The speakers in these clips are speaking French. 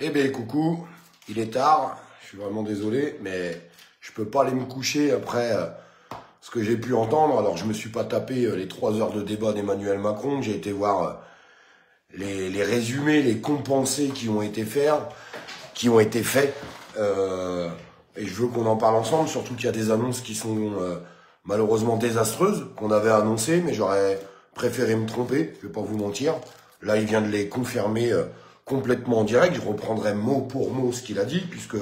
Eh bien, coucou, il est tard, je suis vraiment désolé, mais je peux pas aller me coucher après ce que j'ai pu entendre. Alors, je me suis pas tapé les 3 heures de débat d'Emmanuel Macron, j'ai été voir les résumés, les compensés qui ont été faits, et je veux qu'on en parle ensemble, surtout qu'il y a des annonces qui sont malheureusement désastreuses, qu'on avait annoncées, mais j'aurais préféré me tromper, je vais pas vous mentir. Là, il vient de les confirmer complètement en direct. Je reprendrai mot pour mot ce qu'il a dit, puisque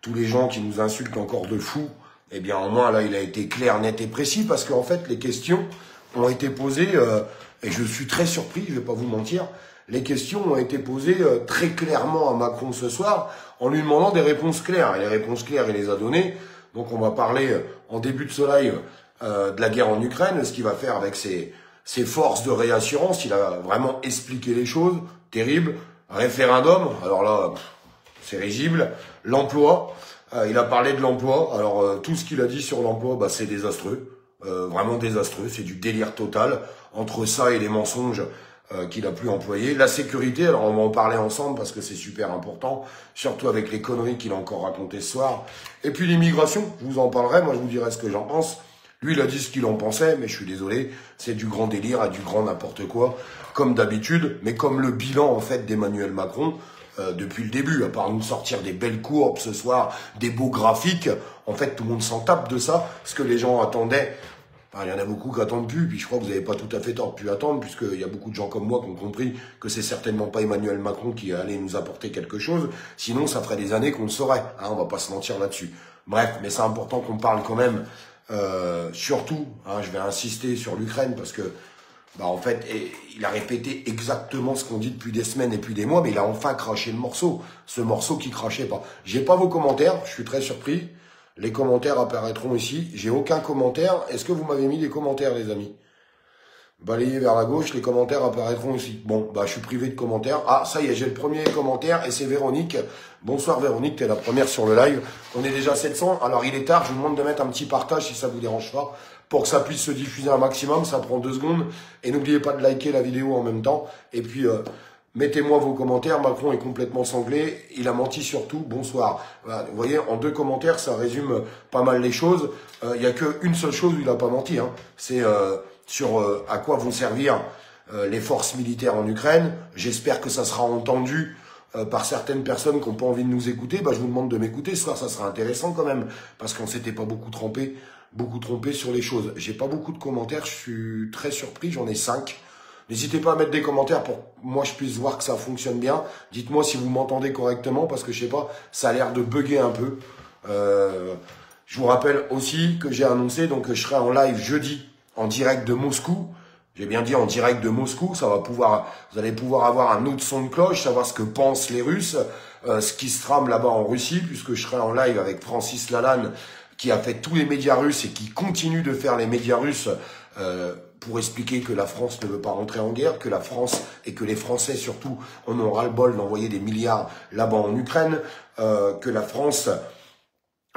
tous les gens qui nous insultent encore de fous, eh bien, au moins, là, il a été clair, net et précis, parce qu'en fait, les questions ont été posées, et je suis très surpris, je vais pas vous mentir, les questions ont été posées très clairement à Macron ce soir, en lui demandant des réponses claires. Et les réponses claires, il les a données. Donc, on va parler en début de ce live de la guerre en Ukraine, ce qu'il va faire avec ses forces de réassurance. Il a vraiment expliqué les choses. Terrible. Référendum. Alors là, c'est risible. L'emploi. Il a parlé de l'emploi. Alors, tout ce qu'il a dit sur l'emploi, bah, c'est désastreux. Vraiment désastreux. C'est du délire total. Entre ça et les mensonges qu'il a pu employer. La sécurité, alors on va en parler ensemble parce que c'est super important, surtout avec les conneries qu'il a encore racontées ce soir. Et puis l'immigration, je vous en parlerai, moi je vous dirai ce que j'en pense. Lui, il a dit ce qu'il en pensait, mais je suis désolé, c'est du grand délire et du grand n'importe quoi, comme d'habitude, mais comme le bilan en fait d'Emmanuel Macron depuis le début, à part nous sortir des belles courbes ce soir, des beaux graphiques, en fait tout le monde s'en tape de ça, ce que les gens attendaient. Enfin, il y en a beaucoup qui attendent plus, puis je crois que vous n'avez pas tout à fait tort de plus attendre, puisqu'il y a beaucoup de gens comme moi qui ont compris que c'est certainement pas Emmanuel Macron qui allait nous apporter quelque chose, sinon ça ferait des années qu'on le saurait, hein, on va pas se mentir là-dessus. Bref, mais c'est important qu'on parle quand même, surtout, hein, je vais insister sur l'Ukraine, parce que, bah en fait, il a répété exactement ce qu'on dit depuis des semaines et puis des mois, mais il a enfin craché le morceau, ce morceau qui crachait pas. J'ai pas vos commentaires, je suis très surpris. Les commentaires apparaîtront ici. J'ai aucun commentaire. Est-ce que vous m'avez mis des commentaires, les amis? Balayez vers la gauche, les commentaires apparaîtront ici. Bon, bah je suis privé de commentaires. Ah, ça y est, j'ai le premier commentaire et c'est Véronique. Bonsoir Véronique, t'es la première sur le live. On est déjà 700. Alors il est tard, je vous demande de mettre un petit partage si ça vous dérange pas, pour que ça puisse se diffuser un maximum. Ça prend 2 secondes. Et n'oubliez pas de liker la vidéo en même temps. Et puis... mettez-moi vos commentaires, Macron est complètement sanglé, il a menti surtout, bonsoir. Voilà, vous voyez, en 2 commentaires, ça résume pas mal les choses. Il n'y a qu'une seule chose où il n'a pas menti, hein. C'est sur à quoi vont servir les forces militaires en Ukraine. J'espère que ça sera entendu par certaines personnes qui n'ont pas envie de nous écouter. Bah, je vous demande de m'écouter, ce soir ça sera intéressant quand même, parce qu'on s'était pas beaucoup trompé sur les choses. J'ai pas beaucoup de commentaires, je suis très surpris, j'en ai 5. N'hésitez pas à mettre des commentaires pour que moi je puisse voir que ça fonctionne bien. Dites-moi si vous m'entendez correctement parce que je sais pas, ça a l'air de bugger un peu. Je vous rappelle aussi que j'ai annoncé donc que je serai en live jeudi en direct de Moscou. J'ai bien dit en direct de Moscou, vous allez pouvoir avoir un autre son de cloche, savoir ce que pensent les Russes, ce qui se trame là-bas en Russie, puisque je serai en live avec Francis Lalanne qui a fait tous les médias russes et qui continue de faire les médias russes pour expliquer que la France ne veut pas rentrer en guerre, que la France et que les Français surtout en ont ras-le-bol d'envoyer des milliards là-bas en Ukraine, que la France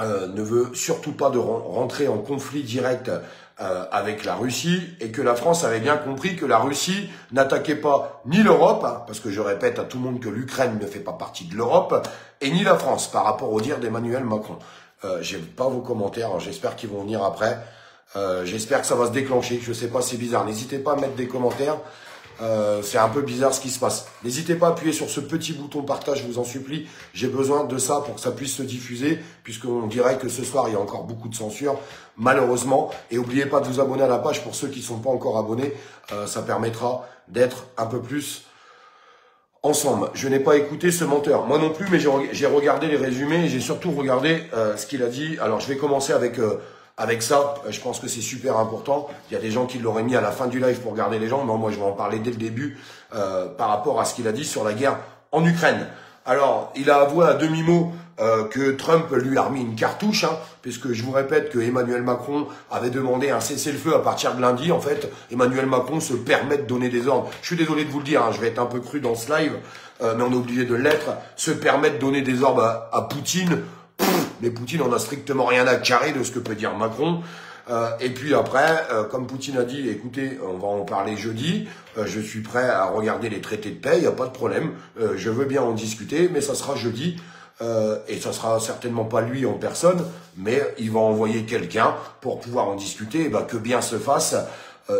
ne veut surtout pas de rentrer en conflit direct avec la Russie, et que la France avait bien compris que la Russie n'attaquait pas ni l'Europe, hein, parce que je répète à tout le monde que l'Ukraine ne fait pas partie de l'Europe, et ni la France, par rapport au dire d'Emmanuel Macron. J'ai pas vos commentaires, j'espère qu'ils vont venir après. J'espère que ça va se déclencher, je sais pas, c'est bizarre. N'hésitez pas à mettre des commentaires, c'est un peu bizarre ce qui se passe. N'hésitez pas à appuyer sur ce petit bouton partage, je vous en supplie. J'ai besoin de ça pour que ça puisse se diffuser, puisqu'on dirait que ce soir, il y a encore beaucoup de censure, malheureusement. Et n'oubliez pas de vous abonner à la page pour ceux qui ne sont pas encore abonnés. Ça permettra d'être un peu plus ensemble. Je n'ai pas écouté ce menteur. Moi non plus, mais j'ai regardé les résumés et j'ai surtout regardé ce qu'il a dit. Alors, je vais commencer avec ça, je pense que c'est super important. Il y a des gens qui l'auraient mis à la fin du live pour garder les gens. Non, moi, je vais en parler dès le début par rapport à ce qu'il a dit sur la guerre en Ukraine. Alors, il a avoué à demi-mot que Trump lui a remis une cartouche, hein, puisque je vous répète que Emmanuel Macron avait demandé un cessez-le-feu à partir de lundi. En fait, Emmanuel Macron se permet de donner des ordres. Je suis désolé de vous le dire, hein, je vais être un peu cru dans ce live, mais on est obligé de l'être. Se permet de donner des ordres à Poutine. Mais Poutine en a strictement rien à carrer de ce que peut dire Macron. Et puis après, comme Poutine a dit, écoutez, on va en parler jeudi, je suis prêt à regarder les traités de paix, il n'y a pas de problème, je veux bien en discuter, mais ça sera jeudi, et ça sera certainement pas lui en personne, mais il va envoyer quelqu'un pour pouvoir en discuter, et ben, que bien se fasse.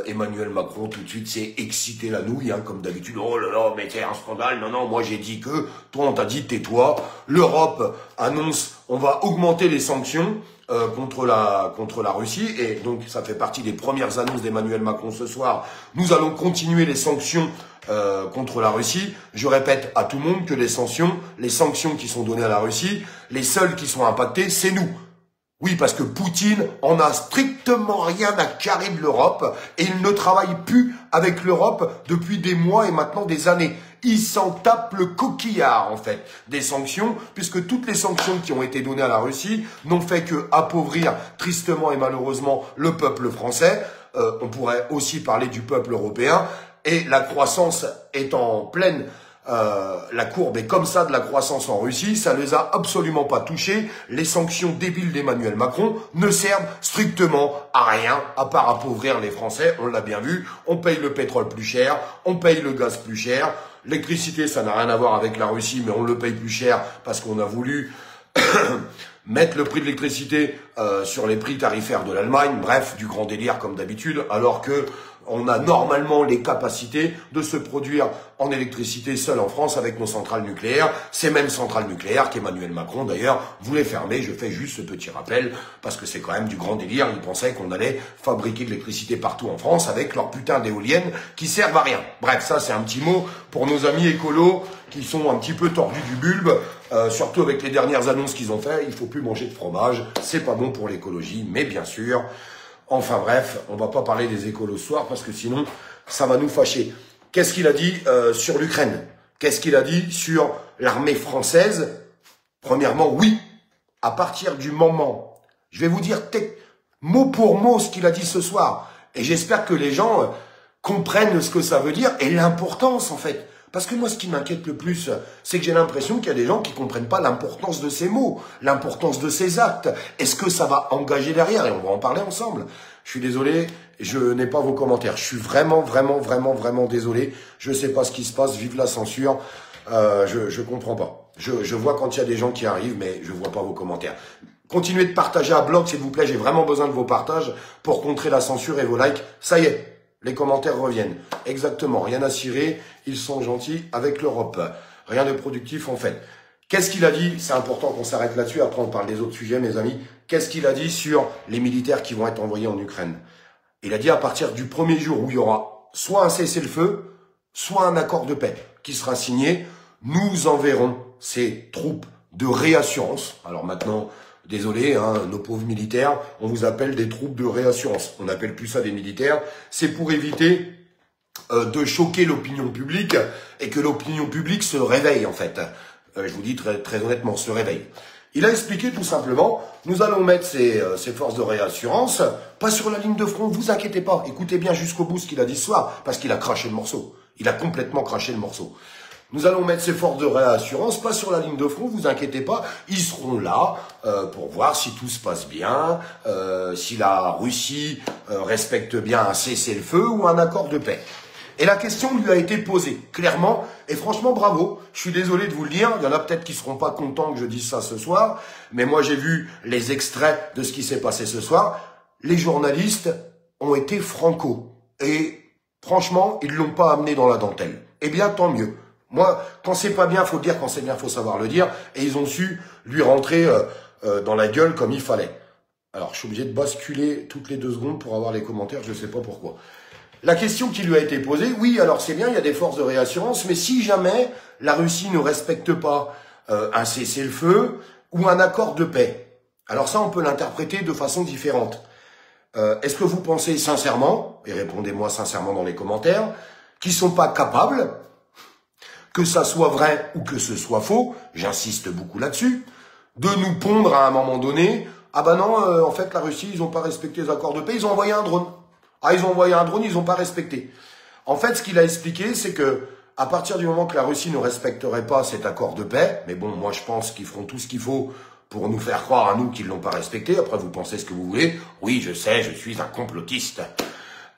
Emmanuel Macron, tout de suite, s'est excité la nouille, hein, comme d'habitude. Oh là là, mais c'est un scandale. Non, non, moi j'ai dit que, toi on t'a dit tais-toi. L'Europe annonce, on va augmenter les sanctions contre la Russie, et donc ça fait partie des premières annonces d'Emmanuel Macron ce soir. Nous allons continuer les sanctions contre la Russie. Je répète à tout le monde que les sanctions qui sont données à la Russie, les seuls qui sont impactés, c'est nous. Oui, parce que Poutine en a strictement rien à carrer de l'Europe et il ne travaille plus avec l'Europe depuis des mois et maintenant des années. Il s'en tape le coquillard, en fait, des sanctions, puisque toutes les sanctions qui ont été données à la Russie n'ont fait que appauvrir tristement et malheureusement le peuple français. On pourrait aussi parler du peuple européen. Et la croissance est en pleine... la courbe est comme ça de la croissance en Russie, ça ne les a absolument pas touchés. Les sanctions débiles d'Emmanuel Macron ne servent strictement à rien, à part appauvrir les Français, on l'a bien vu. On paye le pétrole plus cher, on paye le gaz plus cher. L'électricité, ça n'a rien à voir avec la Russie, mais on le paye plus cher parce qu'on a voulu mettre le prix de l'électricité sur les prix tarifaires de l'Allemagne. Bref, du grand délire comme d'habitude, alors que on a normalement les capacités de se produire en électricité seul en France avec nos centrales nucléaires. Ces mêmes centrales nucléaires qu'Emmanuel Macron, d'ailleurs, voulait fermer. Je fais juste ce petit rappel parce que c'est quand même du grand délire. Ils pensaient qu'on allait fabriquer de l'électricité partout en France avec leurs putains d'éoliennes qui servent à rien. Bref, ça c'est un petit mot pour nos amis écolos qui sont un petit peu tordus du bulbe. Surtout avec les dernières annonces qu'ils ont fait. Il faut plus manger de fromage. C'est pas bon pour l'écologie, mais bien sûr... Enfin bref, on va pas parler des écolos ce soir parce que sinon, ça va nous fâcher. Qu'est-ce qu'il a dit sur l'Ukraine? Qu'est-ce qu'il a dit sur l'armée française? Premièrement, oui, à partir du moment, je vais vous dire mot pour mot ce qu'il a dit ce soir. Et j'espère que les gens comprennent ce que ça veut dire et l'importance en fait. Parce que moi, ce qui m'inquiète le plus, c'est que j'ai l'impression qu'il y a des gens qui comprennent pas l'importance de ces mots, l'importance de ces actes. Est-ce que ça va engager derrière? Et on va en parler ensemble. Je suis désolé, je n'ai pas vos commentaires. Je suis vraiment désolé. Je sais pas ce qui se passe, vive la censure. Je comprends pas. Je vois quand il y a des gens qui arrivent, mais je vois pas vos commentaires. Continuez de partager à bloc, s'il vous plaît. J'ai vraiment besoin de vos partages pour contrer la censure et vos likes. Ça y est. Les commentaires reviennent. Exactement, rien à cirer, ils sont gentils avec l'Europe. Rien de productif en fait. Qu'est-ce qu'il a dit? C'est important qu'on s'arrête là-dessus, après on parle des autres sujets mes amis. Qu'est-ce qu'il a dit sur les militaires qui vont être envoyés en Ukraine? Il a dit à partir du premier jour où il y aura soit un cessez-le-feu, soit un accord de paix qui sera signé, nous enverrons ces troupes de réassurance. Alors maintenant... Désolé, hein, nos pauvres militaires, on vous appelle des troupes de réassurance. On n'appelle plus ça des militaires. C'est pour éviter de choquer l'opinion publique et que l'opinion publique se réveille en fait. Je vous dis très honnêtement, se réveille. Il a expliqué tout simplement, nous allons mettre ces forces de réassurance, pas sur la ligne de front, vous inquiétez pas. Écoutez bien jusqu'au bout ce qu'il a dit ce soir, parce qu'il a craché le morceau. Il a complètement craché le morceau. Nous allons mettre ces forces de réassurance, pas sur la ligne de front, vous inquiétez pas, ils seront là pour voir si tout se passe bien, si la Russie respecte bien un cessez-le-feu ou un accord de paix. Et la question lui a été posée, clairement, et franchement bravo, je suis désolé de vous le dire, il y en a peut-être qui seront pas contents que je dise ça ce soir, mais moi j'ai vu les extraits de ce qui s'est passé ce soir, les journalistes ont été franco, et franchement, ils l'ont pas amené dans la dentelle. Eh bien, tant mieux. Moi, quand c'est pas bien, faut le dire, quand c'est bien, faut savoir le dire. Et ils ont su lui rentrer dans la gueule comme il fallait. Alors, je suis obligé de basculer toutes les 2 secondes pour avoir les commentaires, je sais pas pourquoi. La question qui lui a été posée, oui, alors c'est bien, il y a des forces de réassurance, mais si jamais la Russie ne respecte pas un cessez-le-feu ou un accord de paix, alors ça, on peut l'interpréter de façon différente. Est-ce que vous pensez sincèrement, et répondez-moi sincèrement dans les commentaires, qu'ils sont pas capables, que ça soit vrai ou que ce soit faux, j'insiste beaucoup là-dessus, de nous pondre à un moment donné, ah ben non, en fait la Russie, ils n'ont pas respecté les accords de paix, ils ont envoyé un drone. Ah, ils ont envoyé un drone, ils n'ont pas respecté. En fait, ce qu'il a expliqué, c'est que à partir du moment que la Russie ne respecterait pas cet accord de paix, mais bon, moi je pense qu'ils feront tout ce qu'il faut pour nous faire croire à nous qu'ils l'ont pas respecté. Après, vous pensez ce que vous voulez. Oui, je sais, je suis un complotiste.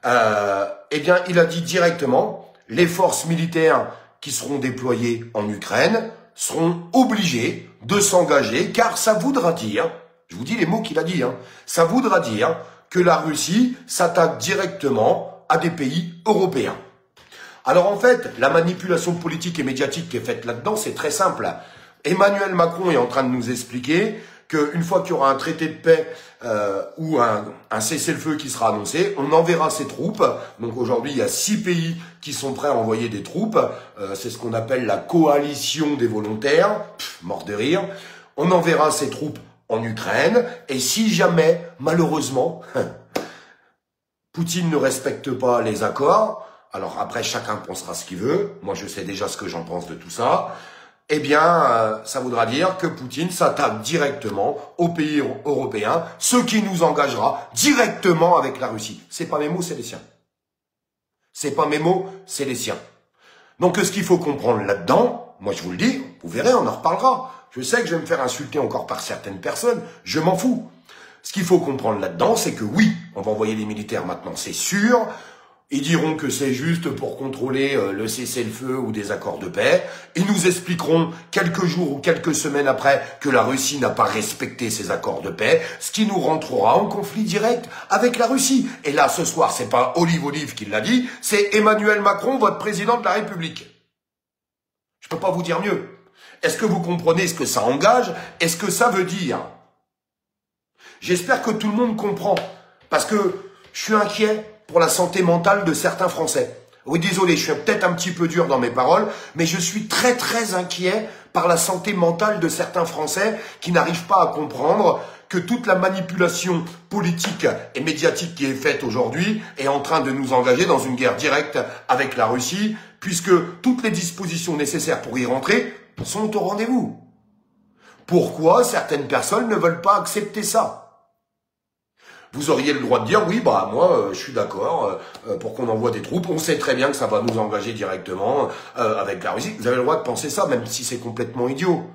Eh bien, il a dit directement, les forces militaires qui seront déployées en Ukraine seront obligées de s'engager, car ça voudra dire, je vous dis les mots qu'il a dit, hein, ça voudra dire que la Russie s'attaque directement à des pays européens. Alors en fait, la manipulation politique et médiatique qui est faite là-dedans, c'est très simple. Emmanuel Macron est en train de nous expliquer qu'une fois qu'il y aura un traité de paix ou un cessez-le-feu qui sera annoncé, on enverra ses troupes. Donc aujourd'hui, il y a 6 pays qui sont prêts à envoyer des troupes. C'est ce qu'on appelle la coalition des volontaires. Mort de rire. On enverra ses troupes en Ukraine. Et si jamais, malheureusement, Poutine ne respecte pas les accords, alors après, chacun pensera ce qu'il veut. Moi, je sais déjà ce que j'en pense de tout ça. Eh bien, ça voudra dire que Poutine s'attaque directement aux pays européens, ce qui nous engagera directement avec la Russie. C'est pas mes mots, c'est les siens. C'est pas mes mots, c'est les siens. Donc, ce qu'il faut comprendre là-dedans, moi je vous le dis, vous verrez, on en reparlera. Je sais que je vais me faire insulter encore par certaines personnes, je m'en fous. Ce qu'il faut comprendre là-dedans, c'est que oui, on va envoyer des militaires maintenant, c'est sûr. Ils diront que c'est juste pour contrôler le cessez-le-feu ou des accords de paix. Ils nous expliqueront quelques jours ou quelques semaines après que la Russie n'a pas respecté ces accords de paix, ce qui nous rentrera en conflit direct avec la Russie. Et là, ce soir, c'est pas Olive qui l'a dit, c'est Emmanuel Macron, votre président de la République. Je peux pas vous dire mieux. Est-ce que vous comprenez ce que ça engage? Est-ce que ça veut dire? J'espère que tout le monde comprend, parce que je suis inquiet pour la santé mentale de certains Français. Oui, désolé, je suis peut-être un petit peu dur dans mes paroles, mais je suis très très inquiet par la santé mentale de certains Français qui n'arrivent pas à comprendre que toute la manipulation politique et médiatique qui est faite aujourd'hui est en train de nous engager dans une guerre directe avec la Russie, puisque toutes les dispositions nécessaires pour y rentrer sont au rendez-vous. Pourquoi certaines personnes ne veulent pas accepter ça ? Vous auriez le droit de dire, oui, bah moi, je suis d'accord pour qu'on envoie des troupes. On sait très bien que ça va nous engager directement avec la Russie. Vous avez le droit de penser ça, même si c'est complètement idiot.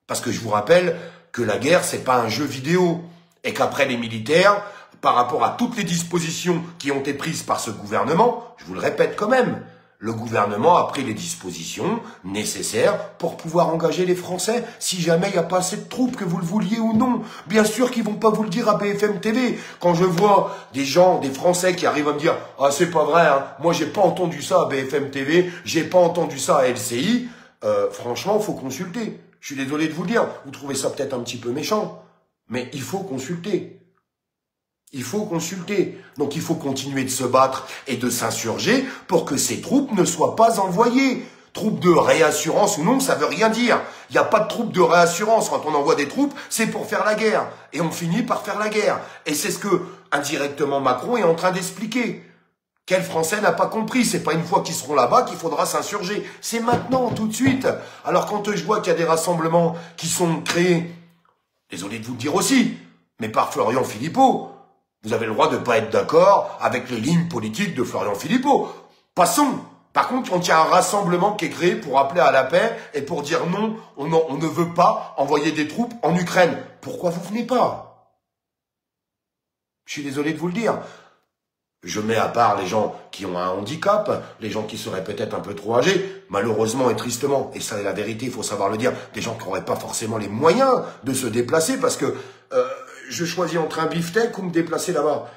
Parce que je vous rappelle que la guerre, c'est pas un jeu vidéo. Et qu'après les militaires, par rapport à toutes les dispositions qui ont été prises par ce gouvernement, je vous le répète quand même, le gouvernement a pris les dispositions nécessaires pour pouvoir engager les Français si jamais il n'y a pas assez de troupes, que vous le vouliez ou non. Bien sûr qu'ils vont pas vous le dire à BFM TV. Quand je vois des gens, des Français qui arrivent à me dire « Ah, c'est pas vrai, hein. Moi j'ai pas entendu ça à BFM TV, j'ai pas entendu ça à LCI. » Franchement, faut consulter. Je suis désolé de vous le dire. Vous trouvez ça peut-être un petit peu méchant, mais il faut consulter. Il faut consulter. Donc il faut continuer de se battre et de s'insurger pour que ces troupes ne soient pas envoyées. Troupes de réassurance ou non, ça veut rien dire. Il n'y a pas de troupes de réassurance. Quand on envoie des troupes, c'est pour faire la guerre. Et on finit par faire la guerre. Et c'est ce que, indirectement, Macron est en train d'expliquer. Quel Français n'a pas compris? C'est pas une fois qu'ils seront là-bas qu'il faudra s'insurger. C'est maintenant, tout de suite. Alors quand je vois qu'il y a des rassemblements qui sont créés, désolé de vous le dire aussi, mais par Florian Philippot, vous avez le droit de ne pas être d'accord avec les lignes politiques de Florian Philippot. Passons. Par contre, quand il y a un rassemblement qui est créé pour appeler à la paix et pour dire non, on ne veut pas envoyer des troupes en Ukraine, pourquoi vous venez pas? Je suis désolé de vous le dire. Je mets à part les gens qui ont un handicap, les gens qui seraient peut-être un peu trop âgés, malheureusement et tristement, et ça est la vérité, il faut savoir le dire, des gens qui n'auraient pas forcément les moyens de se déplacer parce que je choisis entre un beefsteak ou me déplacer là-bas.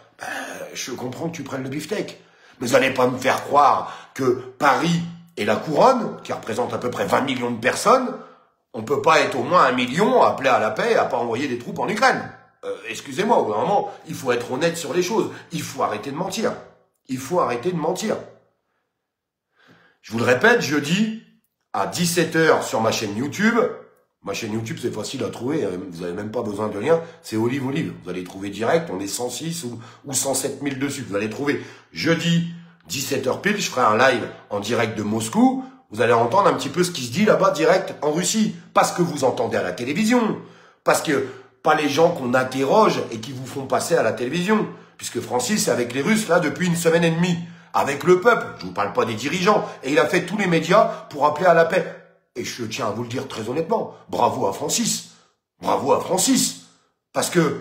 Je comprends que tu prennes le beefsteak. Mais vous n'allez pas me faire croire que Paris et la couronne, qui représente à peu près 20 millions de personnes, on peut pas être au moins 1 million à appeler à la paix et à pas envoyer des troupes en Ukraine. Excusez-moi, au bout d'un moment, il faut être honnête sur les choses. Il faut arrêter de mentir. Il faut arrêter de mentir. Je vous le répète, jeudi, à 17 h sur ma chaîne YouTube. Ma chaîne YouTube, c'est facile à trouver, vous n'avez même pas besoin de lien, c'est Olive. Vous allez trouver direct, on est 106 ou 107 000 dessus. Vous allez trouver jeudi, 17 h pile, je ferai un live en direct de Moscou. Vous allez entendre un petit peu ce qui se dit là-bas direct en Russie. Pas ce que vous entendez à la télévision. Parce que pas les gens qu'on interroge et qui vous font passer à la télévision. Puisque Francis est avec les Russes là depuis 1 semaine et demie. Avec le peuple, je vous parle pas des dirigeants. Et il a fait tous les médias pour appeler à la paix. Et je tiens à vous le dire très honnêtement, bravo à Francis. Bravo à Francis. Parce que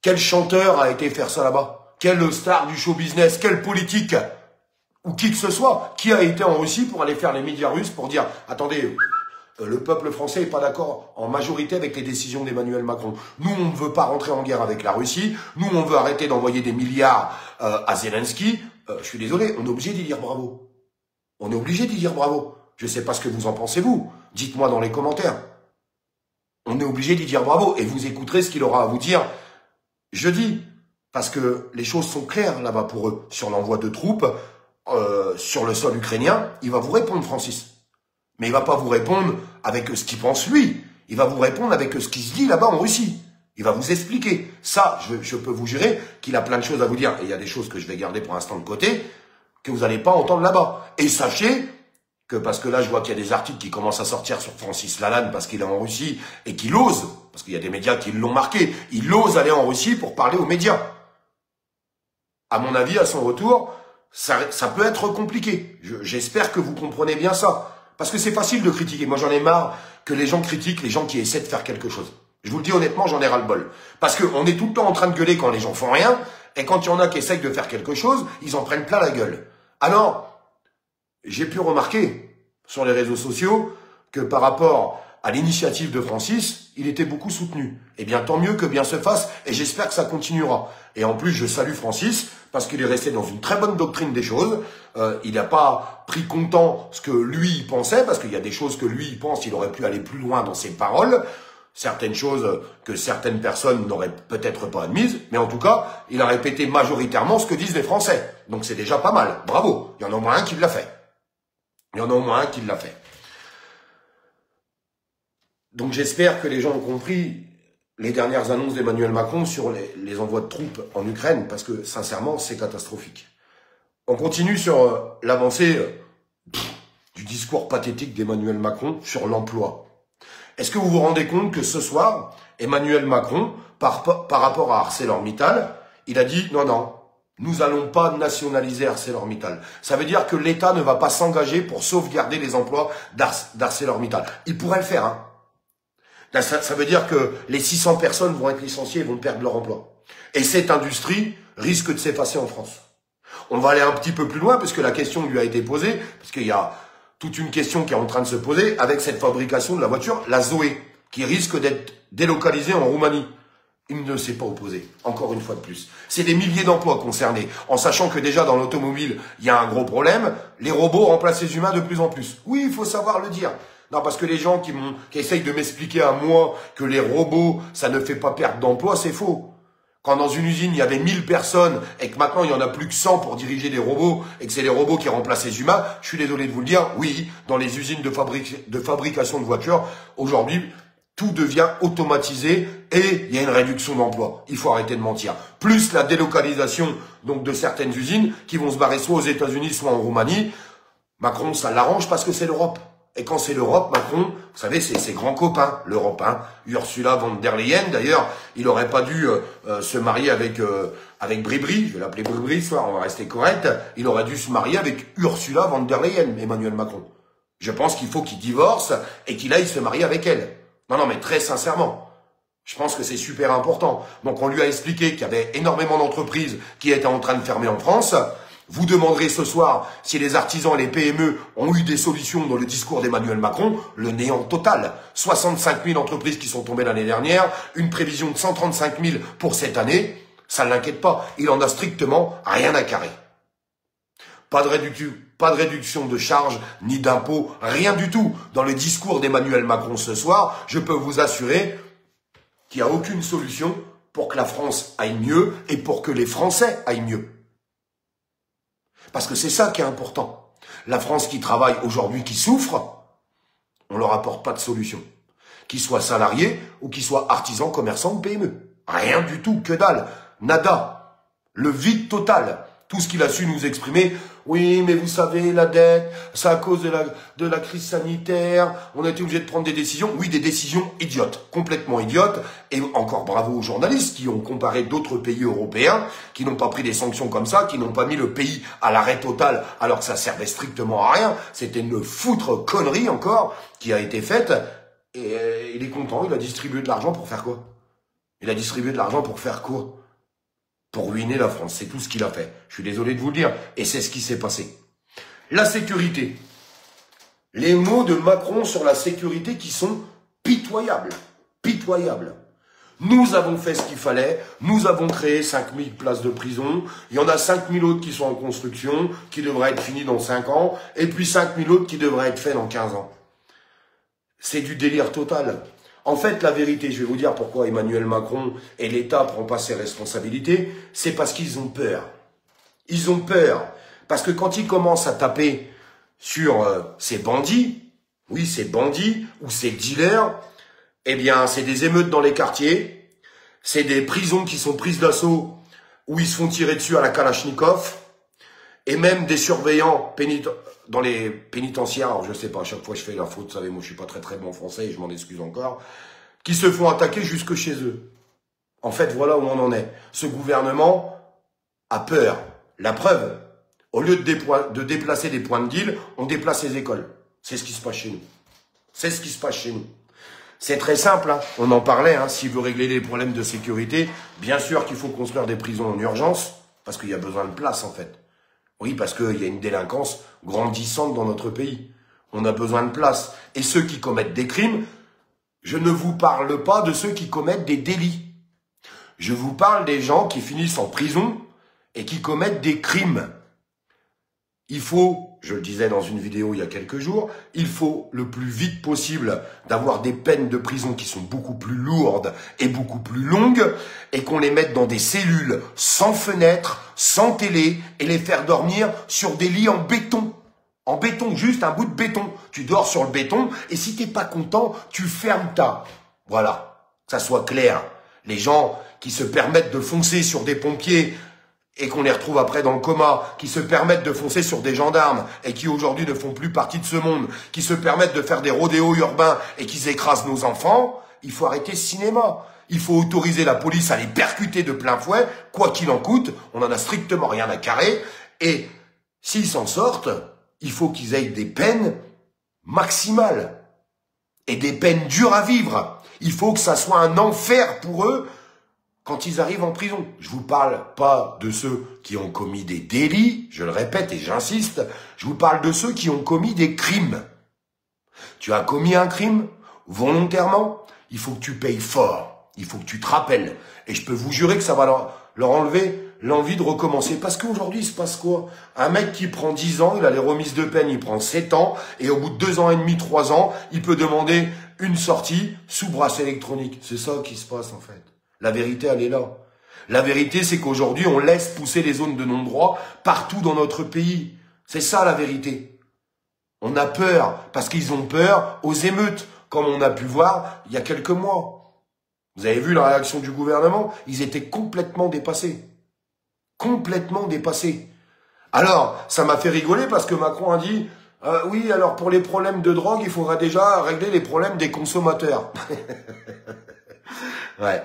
quel chanteur a été faire ça là-bas? Quelle star du show business? Quel politique? Ou qui que ce soit, qui a été en Russie pour aller faire les médias russes pour dire « Attendez, le peuple français n'est pas d'accord en majorité avec les décisions d'Emmanuel Macron. Nous, on ne veut pas rentrer en guerre avec la Russie. Nous, on veut arrêter d'envoyer des milliards à Zelensky. » Je suis désolé, on est obligé d'y dire bravo. On est obligé d'y dire bravo. Je ne sais pas ce que vous en pensez, vous. Dites-moi dans les commentaires. On est obligé d'y dire bravo. Et vous écouterez ce qu'il aura à vous dire jeudi. Parce que les choses sont claires là-bas pour eux. Sur l'envoi de troupes, sur le sol ukrainien, il va vous répondre, Francis. Mais il va pas vous répondre avec ce qu'il pense lui. Il va vous répondre avec ce qui se dit là-bas en Russie. Il va vous expliquer. Ça, je peux vous jurer qu'il a plein de choses à vous dire. Et il y a des choses que je vais garder pour l'instant de côté, que vous n'allez pas entendre là-bas. Et sachez que, parce que là, je vois qu'il y a des articles qui commencent à sortir sur Francis Lalanne parce qu'il est en Russie et qu'il ose, parce qu'il y a des médias qui l'ont marqué, il ose aller en Russie pour parler aux médias. À mon avis, à son retour, ça peut être compliqué. J'espère que vous comprenez bien ça. Parce que c'est facile de critiquer. Moi, j'en ai marre que les gens critiquent les gens qui essaient de faire quelque chose. Je vous le dis honnêtement, j'en ai ras-le-bol. Parce qu'on est tout le temps en train de gueuler quand les gens font rien, et quand il y en a qui essayent de faire quelque chose, ils en prennent plein la gueule. Alors, j'ai pu remarquer sur les réseaux sociaux que par rapport à l'initiative de Francis, il était beaucoup soutenu. Eh bien, tant mieux que bien se fasse, et j'espère que ça continuera. Et en plus, je salue Francis, parce qu'il est resté dans une très bonne doctrine des choses. Il n'a pas pris comptant ce que lui pensait, parce qu'il y a des choses que lui pense, il aurait pu aller plus loin dans ses paroles. Certaines choses que certaines personnes n'auraient peut-être pas admises, mais en tout cas, il a répété majoritairement ce que disent les Français. Donc c'est déjà pas mal. Bravo. Il y en a au moins un qui l'a fait. Il y en a au moins un qui l'a fait. Donc j'espère que les gens ont compris les dernières annonces d'Emmanuel Macron sur les envois de troupes en Ukraine, parce que sincèrement, c'est catastrophique. On continue sur l'avancée du discours pathétique d'Emmanuel Macron sur l'emploi. Est-ce que vous vous rendez compte que ce soir, Emmanuel Macron, par rapport à ArcelorMittal, il a dit non, non, nous n'allons pas nationaliser ArcelorMittal. Ça veut dire que l'État ne va pas s'engager pour sauvegarder les emplois d'ArcelorMittal. Il pourrait le faire, hein. Ça veut dire que les 600 personnes vont être licenciées et vont perdre leur emploi. Et cette industrie risque de s'effacer en France. On va aller un petit peu plus loin, parce que la question lui a été posée, parce qu'il y a toute une question qui est en train de se poser avec cette fabrication de la voiture, la Zoé, qui risque d'être délocalisée en Roumanie. Il ne s'est pas opposé, encore une fois de plus. C'est des milliers d'emplois concernés, en sachant que déjà dans l'automobile, il y a un gros problème, les robots remplacent les humains de plus en plus. Oui, il faut savoir le dire. Non, parce que les gens qui essayent de m'expliquer à moi que les robots, ça ne fait pas perdre d'emploi, c'est faux. Quand dans une usine, il y avait 1000 personnes et que maintenant, il n'y en a plus que 100 pour diriger des robots et que c'est les robots qui remplacent les humains, je suis désolé de vous le dire, oui, dans les usines de fabrication de voitures, aujourd'hui, tout devient automatisé et il y a une réduction d'emploi. Il faut arrêter de mentir. Plus la délocalisation donc de certaines usines qui vont se barrer soit aux États-Unis, soit en Roumanie. Macron, ça l'arrange parce que c'est l'Europe. Et quand c'est l'Europe, Macron, vous savez, c'est ses grands copains, l'Europe. Hein. Ursula von der Leyen, d'ailleurs, il n'aurait pas dû se marier avec Bribri, je vais l'appeler Bribri ce soir, on va rester correct, il aurait dû se marier avec Ursula von der Leyen, Emmanuel Macron. Je pense qu'il faut qu'il divorce et qu'il aille se marier avec elle. Non, mais très sincèrement, je pense que c'est super important. Donc on lui a expliqué qu'il y avait énormément d'entreprises qui étaient en train de fermer en France. Vous demanderez ce soir si les artisans et les PME ont eu des solutions dans le discours d'Emmanuel Macron, le néant total. 65 000 entreprises qui sont tombées l'année dernière, une prévision de 135 000 pour cette année, ça ne l'inquiète pas. Il en a strictement rien à carrer. Pas de réduction de charges ni d'impôts, rien du tout. Dans le discours d'Emmanuel Macron ce soir, je peux vous assurer qu'il n'y a aucune solution pour que la France aille mieux et pour que les Français aillent mieux. Parce que c'est ça qui est important. La France qui travaille aujourd'hui, qui souffre, on leur apporte pas de solution. Qu'ils soient salariés ou qu'ils soient artisans, commerçants ou PME. Rien du tout, que dalle. Nada. Le vide total. Tout ce qu'il a su nous exprimer, oui, mais vous savez, la dette, c'est à cause de la crise sanitaire, on a été obligé de prendre des décisions. Oui, des décisions idiotes, complètement idiotes. Et encore bravo aux journalistes qui ont comparé d'autres pays européens, qui n'ont pas pris des sanctions comme ça, qui n'ont pas mis le pays à l'arrêt total, alors que ça servait strictement à rien. C'était une foutre connerie encore qui a été faite. Et il est content, il a distribué de l'argent pour faire quoi? Il a distribué de l'argent pour faire quoi? Pour ruiner la France, c'est tout ce qu'il a fait. Je suis désolé de vous le dire, et c'est ce qui s'est passé. La sécurité. Les mots de Macron sur la sécurité qui sont pitoyables. Pitoyables. Nous avons fait ce qu'il fallait, nous avons créé 5000 places de prison, il y en a 5000 autres qui sont en construction, qui devraient être finis dans 5 ans, et puis 5000 autres qui devraient être faits dans 15 ans. C'est du délire total. En fait, la vérité, je vais vous dire pourquoi Emmanuel Macron et l'État ne prennent pas ses responsabilités, c'est parce qu'ils ont peur. Ils ont peur. Parce que quand ils commencent à taper sur ces bandits, oui, ces bandits ou ces dealers, eh bien, c'est des émeutes dans les quartiers, c'est des prisons qui sont prises d'assaut où ils se font tirer dessus à la Kalachnikov, et même des surveillants dans les pénitentiaires, alors je sais pas, à chaque fois je fais la faute, vous savez, moi je suis pas très bon en français et je m'en excuse encore, qui se font attaquer jusque chez eux. En fait, voilà où on en est. Ce gouvernement a peur. La preuve, au lieu de déplacer des points de deal, on déplace les écoles. C'est ce qui se passe chez nous. C'est ce qui se passe chez nous. C'est très simple, hein. On en parlait, hein. S'il veut régler les problèmes de sécurité, bien sûr qu'il faut construire des prisons en urgence, parce qu'il y a besoin de place en fait. Oui, parce qu'il y a une délinquance grandissante dans notre pays. On a besoin de place. Et ceux qui commettent des crimes, je ne vous parle pas de ceux qui commettent des délits. Je vous parle des gens qui finissent en prison et qui commettent des crimes. Il faut, je le disais dans une vidéo il y a quelques jours, il faut le plus vite possible d'avoir des peines de prison qui sont beaucoup plus lourdes et beaucoup plus longues et qu'on les mette dans des cellules sans fenêtre, sans télé et les faire dormir sur des lits en béton. En béton, juste un bout de béton. Tu dors sur le béton et si t'es pas content, tu fermes ta... Voilà, que ça soit clair. Les gens qui se permettent de foncer sur des pompiers et qu'on les retrouve après dans le coma, qui se permettent de foncer sur des gendarmes et qui aujourd'hui ne font plus partie de ce monde, qui se permettent de faire des rodéos urbains et qui écrasent nos enfants, il faut arrêter ce cinéma. Il faut autoriser la police à les percuter de plein fouet, quoi qu'il en coûte, on en a strictement rien à carrer, et s'ils s'en sortent, il faut qu'ils aient des peines maximales et des peines dures à vivre. Il faut que ça soit un enfer pour eux quand ils arrivent en prison. Je vous parle pas de ceux qui ont commis des délits, je le répète et j'insiste, je vous parle de ceux qui ont commis des crimes. Tu as commis un crime, volontairement, il faut que tu payes fort, il faut que tu te rappelles. Et je peux vous jurer que ça va leur enlever l'envie de recommencer. Parce qu'aujourd'hui, il se passe quoi? Un mec qui prend 10 ans, il a les remises de peine, il prend 7 ans, et au bout de 2 ans et demi, 3 ans, il peut demander une sortie sous bracelet électronique. C'est ça qui se passe en fait. La vérité, elle est là. La vérité, c'est qu'aujourd'hui, on laisse pousser les zones de non-droit partout dans notre pays. C'est ça la vérité. On a peur, parce qu'ils ont peur aux émeutes, comme on a pu voir il y a quelques mois. Vous avez vu la réaction du gouvernement? Ils étaient complètement dépassés. Complètement dépassés. Alors, ça m'a fait rigoler parce que Macron a dit oui, alors pour les problèmes de drogue, il faudra déjà régler les problèmes des consommateurs. Ouais.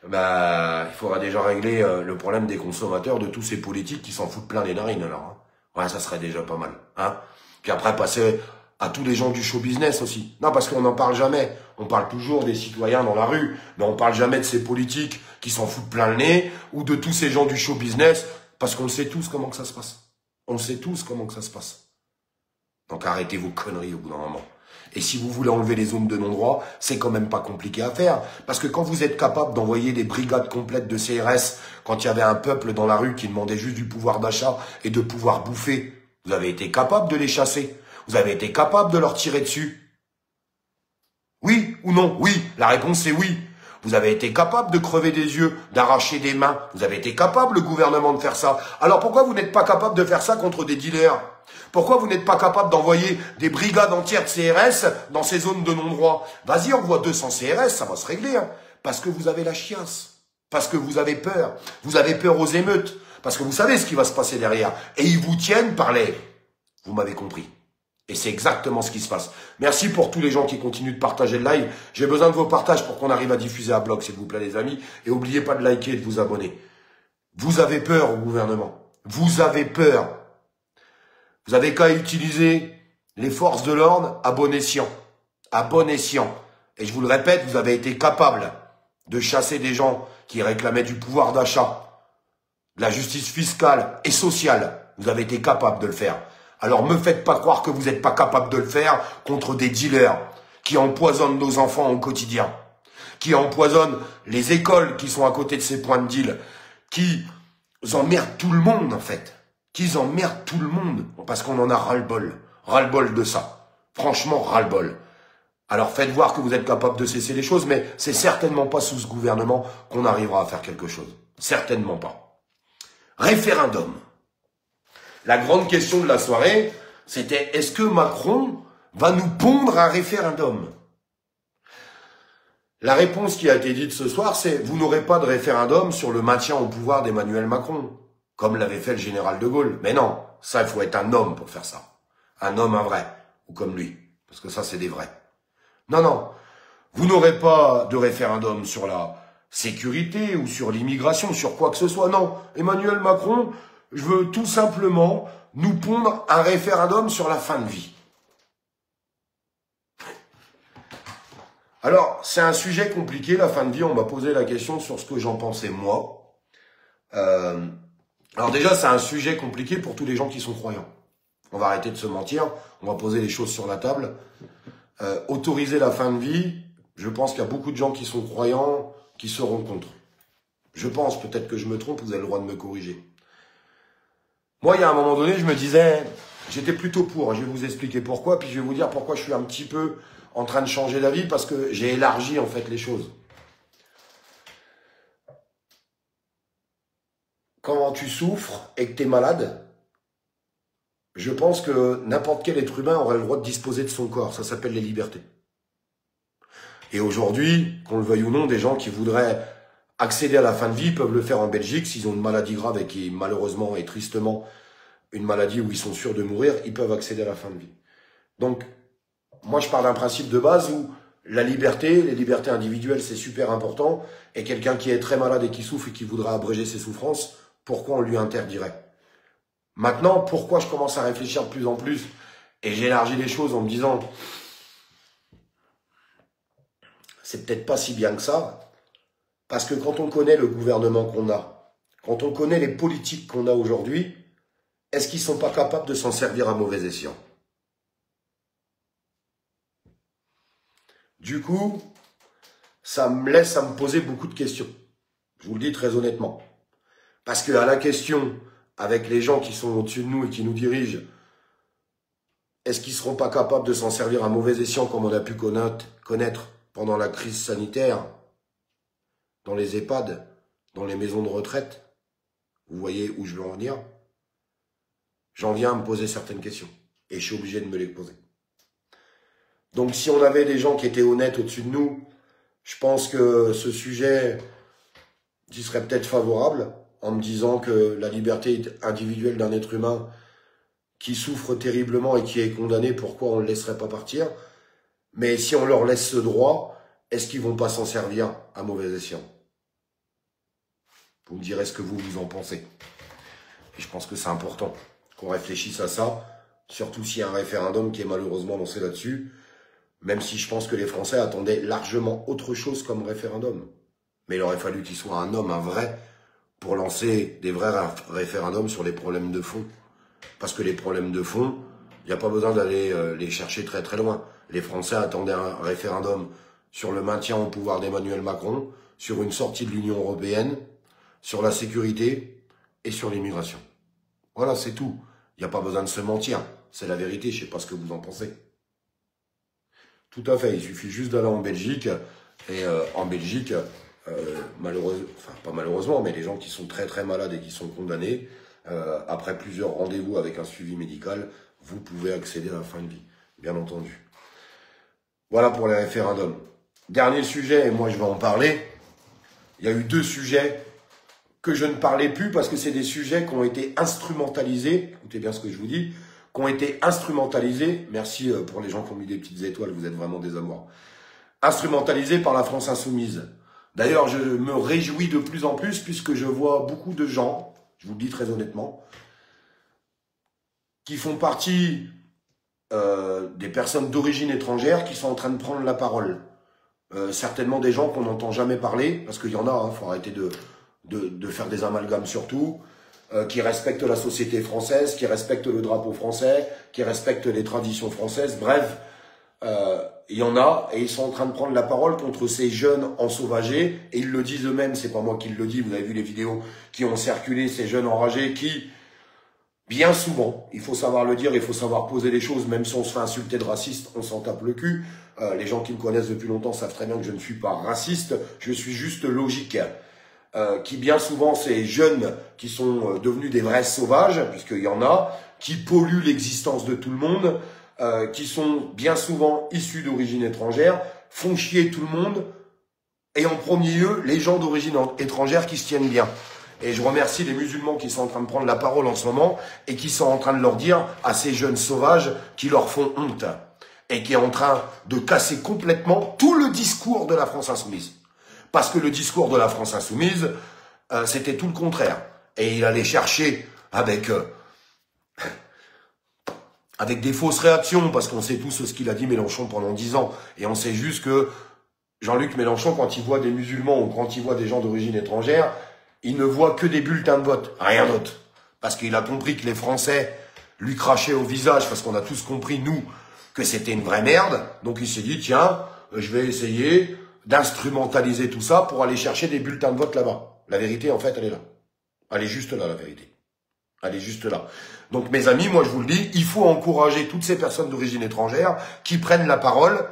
Bah, il faudra déjà régler le problème des consommateurs, de tous ces politiques qui s'en foutent plein les narines, alors. Hein. Ouais, ça serait déjà pas mal. Hein. Puis après, passer à tous les gens du show business aussi. Non, parce qu'on n'en parle jamais. On parle toujours des citoyens dans la rue, mais on parle jamais de ces politiques qui s'en foutent plein le nez, ou de tous ces gens du show business, parce qu'on sait tous comment que ça se passe. On sait tous comment que ça se passe. Donc arrêtez vos conneries au bout d'un moment. Et si vous voulez enlever les zones de non-droit, c'est quand même pas compliqué à faire. Parce que quand vous êtes capable d'envoyer des brigades complètes de CRS, quand il y avait un peuple dans la rue qui demandait juste du pouvoir d'achat et de pouvoir bouffer, vous avez été capable de les chasser. Vous avez été capable de leur tirer dessus. Oui ou non? Oui. La réponse c'est oui. Vous avez été capable de crever des yeux, d'arracher des mains. Vous avez été capable, le gouvernement, de faire ça. Alors pourquoi vous n'êtes pas capable de faire ça contre des dealers? Pourquoi vous n'êtes pas capable d'envoyer des brigades entières de CRS dans ces zones de non-droit? Vas-y, envoie 200 CRS, ça va se régler. Hein. Parce que vous avez la chiasse. Parce que vous avez peur. Vous avez peur aux émeutes. Parce que vous savez ce qui va se passer derrière. Et ils vous tiennent par les... Vous m'avez compris. Et c'est exactement ce qui se passe. Merci pour tous les gens qui continuent de partager le live. J'ai besoin de vos partages pour qu'on arrive à diffuser à bloc, s'il vous plaît, les amis. Et n'oubliez pas de liker et de vous abonner. Vous avez peur au gouvernement. Vous avez peur. Vous avez qu'à utiliser les forces de l'ordre à bon escient. À bon escient. Et je vous le répète, vous avez été capable de chasser des gens qui réclamaient du pouvoir d'achat, de la justice fiscale et sociale. Vous avez été capable de le faire. Alors me faites pas croire que vous n'êtes pas capable de le faire contre des dealers qui empoisonnent nos enfants au quotidien, qui empoisonnent les écoles qui sont à côté de ces points de deal, qui emmerdent tout le monde en fait, qui emmerdent tout le monde, parce qu'on en a ras-le-bol de ça. Franchement, ras-le-bol. Alors faites voir que vous êtes capable de cesser les choses, mais c'est certainement pas sous ce gouvernement qu'on arrivera à faire quelque chose. Certainement pas. Référendum. La grande question de la soirée, c'était est-ce que Macron va nous pondre un référendum? La réponse qui a été dite ce soir, c'est vous n'aurez pas de référendum sur le maintien au pouvoir d'Emmanuel Macron, comme l'avait fait le général de Gaulle. Mais non, ça, il faut être un homme pour faire ça. Un homme, un vrai, ou comme lui, parce que ça, c'est des vrais. Non, non, vous n'aurez pas de référendum sur la sécurité ou sur l'immigration, sur quoi que ce soit. Non, Emmanuel Macron, je veux tout simplement nous pondre un référendum sur la fin de vie. Alors, c'est un sujet compliqué, la fin de vie. On m'a posé la question sur ce que j'en pensais moi. Alors déjà, c'est un sujet compliqué pour tous les gens qui sont croyants. On va arrêter de se mentir, on va poser les choses sur la table. Autoriser la fin de vie, je pense qu'il y a beaucoup de gens qui sont croyants qui seront contre. Je pense, peut-être que je me trompe, vous avez le droit de me corriger. Moi, il y a un moment donné, je me disais, j'étais plutôt pour, je vais vous expliquer pourquoi, puis je vais vous dire pourquoi je suis un petit peu en train de changer d'avis, parce que j'ai élargi en fait les choses. Quand tu souffres et que tu es malade, je pense que n'importe quel être humain aurait le droit de disposer de son corps. Ça s'appelle les libertés. Et aujourd'hui, qu'on le veuille ou non, des gens qui voudraient accéder à la fin de vie peuvent le faire en Belgique. S'ils ont une maladie grave et qui, malheureusement et tristement, une maladie où ils sont sûrs de mourir, ils peuvent accéder à la fin de vie. Donc, moi, je pars d'un principe de base où la liberté, les libertés individuelles, c'est super important. Et quelqu'un qui est très malade et qui souffre et qui voudrait abréger ses souffrances, pourquoi on lui interdirait ? Maintenant, pourquoi je commence à réfléchir de plus en plus et j'élargis les choses en me disant c'est peut-être pas si bien que ça, parce que quand on connaît le gouvernement qu'on a, quand on connaît les politiques qu'on a aujourd'hui, est-ce qu'ils sont pas capables de s'en servir à mauvais escient? Du coup, ça me laisse à me poser beaucoup de questions. Je vous le dis très honnêtement. Parce que à la question, avec les gens qui sont au-dessus de nous et qui nous dirigent, est-ce qu'ils ne seront pas capables de s'en servir à mauvais escient comme on a pu connaître pendant la crise sanitaire, dans les EHPAD, dans les maisons de retraite? Vous voyez où je veux en venir? J'en viens à me poser certaines questions. Et je suis obligé de me les poser. Donc si on avait des gens qui étaient honnêtes au-dessus de nous, je pense que ce sujet j'y serait peut-être favorable, en me disant que la liberté individuelle d'un être humain qui souffre terriblement et qui est condamné, pourquoi on ne le laisserait pas partir? Mais si on leur laisse ce droit, est-ce qu'ils vont pas s'en servir à mauvais escient? Vous me direz ce que vous en pensez. Et je pense que c'est important qu'on réfléchisse à ça, surtout s'il y a un référendum qui est malheureusement lancé là-dessus, même si je pense que les Français attendaient largement autre chose comme référendum. Mais il aurait fallu qu'il soit un homme, un vrai, pour lancer des vrais référendums sur les problèmes de fond. Parce que les problèmes de fond, il n'y a pas besoin d'aller les chercher très très loin. Les Français attendaient un référendum sur le maintien au pouvoir d'Emmanuel Macron, sur une sortie de l'Union européenne, sur la sécurité et sur l'immigration. Voilà, c'est tout. Il n'y a pas besoin de se mentir. C'est la vérité, je ne sais pas ce que vous en pensez. Tout à fait, il suffit juste d'aller en Belgique. Et en Belgique, pas malheureusement, mais les gens qui sont très très malades et qui sont condamnés, après plusieurs rendez-vous avec un suivi médical, vous pouvez accéder à la fin de vie, bien entendu. Voilà pour les référendums. Dernier sujet, et moi je vais en parler. Il y a eu 2 sujets que je ne parlais plus parce que c'est des sujets qui ont été instrumentalisés. Écoutez bien ce que je vous dis. Qui ont été instrumentalisés. Merci pour les gens qui ont mis des petites étoiles, vous êtes vraiment des amours. Instrumentalisés par la France insoumise. D'ailleurs, je me réjouis de plus en plus puisque je vois beaucoup de gens, je vous le dis très honnêtement, qui font partie des personnes d'origine étrangère qui sont en train de prendre la parole. certainement des gens qu'on n'entend jamais parler, parce qu'il y en a, hein, faut arrêter de faire des amalgames surtout, qui respectent la société française, qui respectent le drapeau français, qui respectent les traditions françaises, bref, il y en a, et ils sont en train de prendre la parole contre ces jeunes ensauvagés, et ils le disent eux-mêmes, c'est pas moi qui le dis, vous avez vu les vidéos qui ont circulé, ces jeunes enragés qui, bien souvent, il faut savoir le dire, il faut savoir poser les choses, même si on se fait insulter de raciste, on s'en tape le cul. Les gens qui me connaissent depuis longtemps savent très bien que je ne suis pas raciste, je suis juste logique. Qui bien souvent, ces jeunes qui sont devenus des vrais sauvages, puisqu'il y en a, qui polluent l'existence de tout le monde, qui sont bien souvent issus d'origine étrangère, font chier tout le monde, et en premier lieu, les gens d'origine étrangère qui se tiennent bien. Et je remercie les musulmans qui sont en train de prendre la parole en ce moment et qui sont en train de leur dire à ces jeunes sauvages qui leur font honte et qui est en train de casser complètement tout le discours de la France insoumise. Parce que le discours de la France insoumise, c'était tout le contraire. Et il allait chercher avec des fausses réactions, parce qu'on sait tous ce qu'il a dit Mélenchon pendant 10 ans. Et on sait juste que Jean-Luc Mélenchon, quand il voit des musulmans ou quand il voit des gens d'origine étrangère, il ne voit que des bulletins de vote, rien d'autre. Parce qu'il a compris que les Français lui crachaient au visage, parce qu'on a tous compris, nous, que c'était une vraie merde. Donc il s'est dit, tiens, je vais essayer d'instrumentaliser tout ça pour aller chercher des bulletins de vote là-bas. La vérité, en fait, elle est là. Elle est juste là, la vérité. Elle est juste là. Donc mes amis, moi je vous le dis, il faut encourager toutes ces personnes d'origine étrangère qui prennent la parole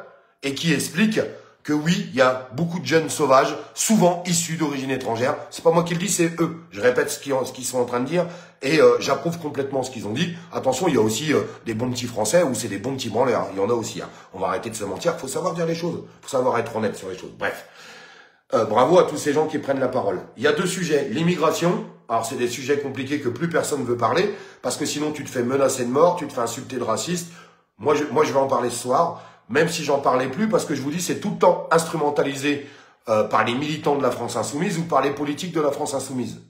et qui expliquent que oui, il y a beaucoup de jeunes sauvages, souvent issus d'origine étrangère. C'est pas moi qui le dis, c'est eux. Je répète ce qu'ils sont en train de dire et j'approuve complètement ce qu'ils ont dit. Attention, il y a aussi des bons petits Français ou c'est des bons petits branleurs. Il y en a aussi. Hein. On va arrêter de se mentir. Il faut savoir dire les choses. Il faut savoir être honnête sur les choses. Bref. Bravo à tous ces gens qui prennent la parole. Il y a 2 sujets. L'immigration. Alors, c'est des sujets compliqués que plus personne ne veut parler parce que sinon, tu te fais menacer de mort, tu te fais insulter de raciste. Moi, je vais en parler ce soir. Même si j'en parlais plus, parce que je vous dis, c'est tout le temps instrumentalisé par les militants de la France insoumise ou par les politiques de la France insoumise.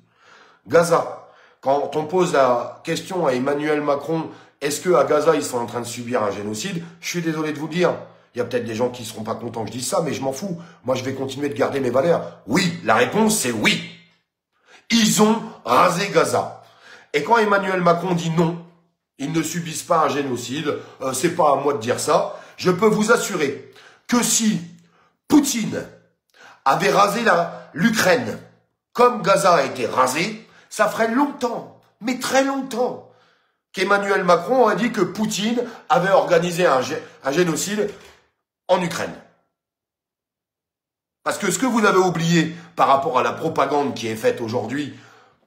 Gaza, quand on pose la question à Emmanuel Macron, est-ce que à Gaza, ils sont en train de subir un génocide? Je suis désolé de vous le dire. Il y a peut-être des gens qui seront pas contents que je dise ça, mais je m'en fous. Moi, je vais continuer de garder mes valeurs. Oui, la réponse, c'est oui. Ils ont rasé Gaza. Et quand Emmanuel Macron dit non, ils ne subissent pas un génocide, c'est pas à moi de dire ça. Je peux vous assurer que si Poutine avait rasé l'Ukraine comme Gaza a été rasé, ça ferait longtemps, mais très longtemps, qu'Emmanuel Macron a dit que Poutine avait organisé un génocide en Ukraine. Parce que ce que vous avez oublié par rapport à la propagande qui est faite aujourd'hui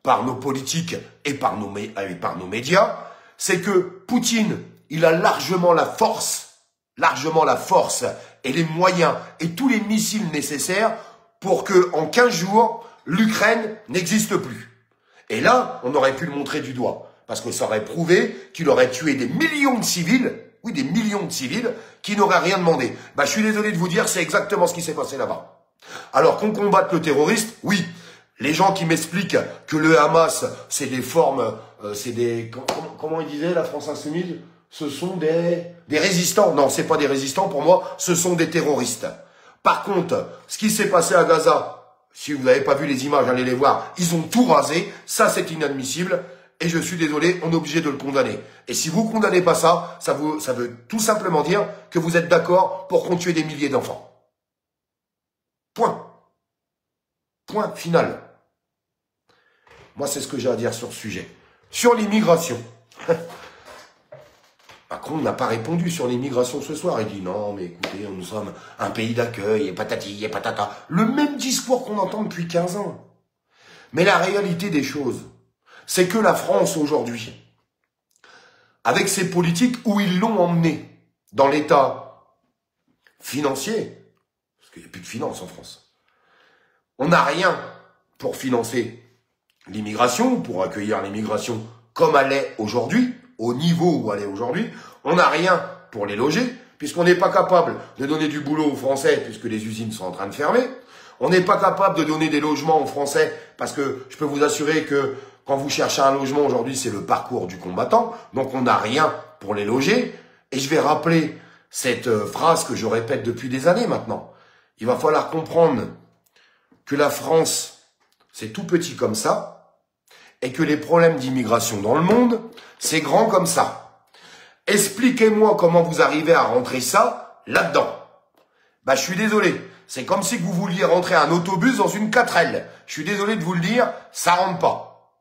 par nos politiques et par nos médias, c'est que Poutine, il a largement la force et les moyens et tous les missiles nécessaires pour que en 15 jours, l'Ukraine n'existe plus. Et là, on aurait pu le montrer du doigt, parce que ça aurait prouvé qu'il aurait tué des millions de civils, oui, des millions de civils, qui n'auraient rien demandé. Bah, je suis désolé de vous dire, c'est exactement ce qui s'est passé là-bas. Alors qu'on combatte le terroriste, oui, les gens qui m'expliquent que le Hamas, c'est des formes, c'est des... Comment il disait, la France insoumise ? Ce sont des résistants. Non, c'est pas des résistants pour moi, ce sont des terroristes. Par contre, ce qui s'est passé à Gaza, si vous n'avez pas vu les images, allez les voir, ils ont tout rasé, ça c'est inadmissible, et je suis désolé, on est obligé de le condamner. Et si vous condamnez pas ça, ça veut tout simplement dire que vous êtes d'accord pour qu'on tue des milliers d'enfants. Point. Point final. Moi, c'est ce que j'ai à dire sur ce sujet. Sur l'immigration. Macron n'a pas répondu sur l'immigration ce soir. Il dit non, mais écoutez, nous sommes un pays d'accueil, et patati, et patata. Le même discours qu'on entend depuis 15 ans. Mais la réalité des choses, c'est que la France aujourd'hui, avec ses politiques où ils l'ont emmené dans l'état financier, parce qu'il n'y a plus de finances en France, on n'a rien pour financer l'immigration, pour accueillir l'immigration comme elle est aujourd'hui, au niveau où elle est aujourd'hui, on n'a rien pour les loger, puisqu'on n'est pas capable de donner du boulot aux Français, puisque les usines sont en train de fermer. On n'est pas capable de donner des logements aux Français, parce que je peux vous assurer que quand vous cherchez un logement aujourd'hui, c'est le parcours du combattant, donc on n'a rien pour les loger. Et je vais rappeler cette phrase que je répète depuis des années maintenant. il va falloir comprendre que la France, c'est tout petit comme ça, et que les problèmes d'immigration dans le monde, c'est grand comme ça. Expliquez-moi comment vous arrivez à rentrer ça là-dedans. Bah, je suis désolé. C'est comme si vous vouliez rentrer un autobus dans une 4L. Je suis désolé de vous le dire, ça rentre pas.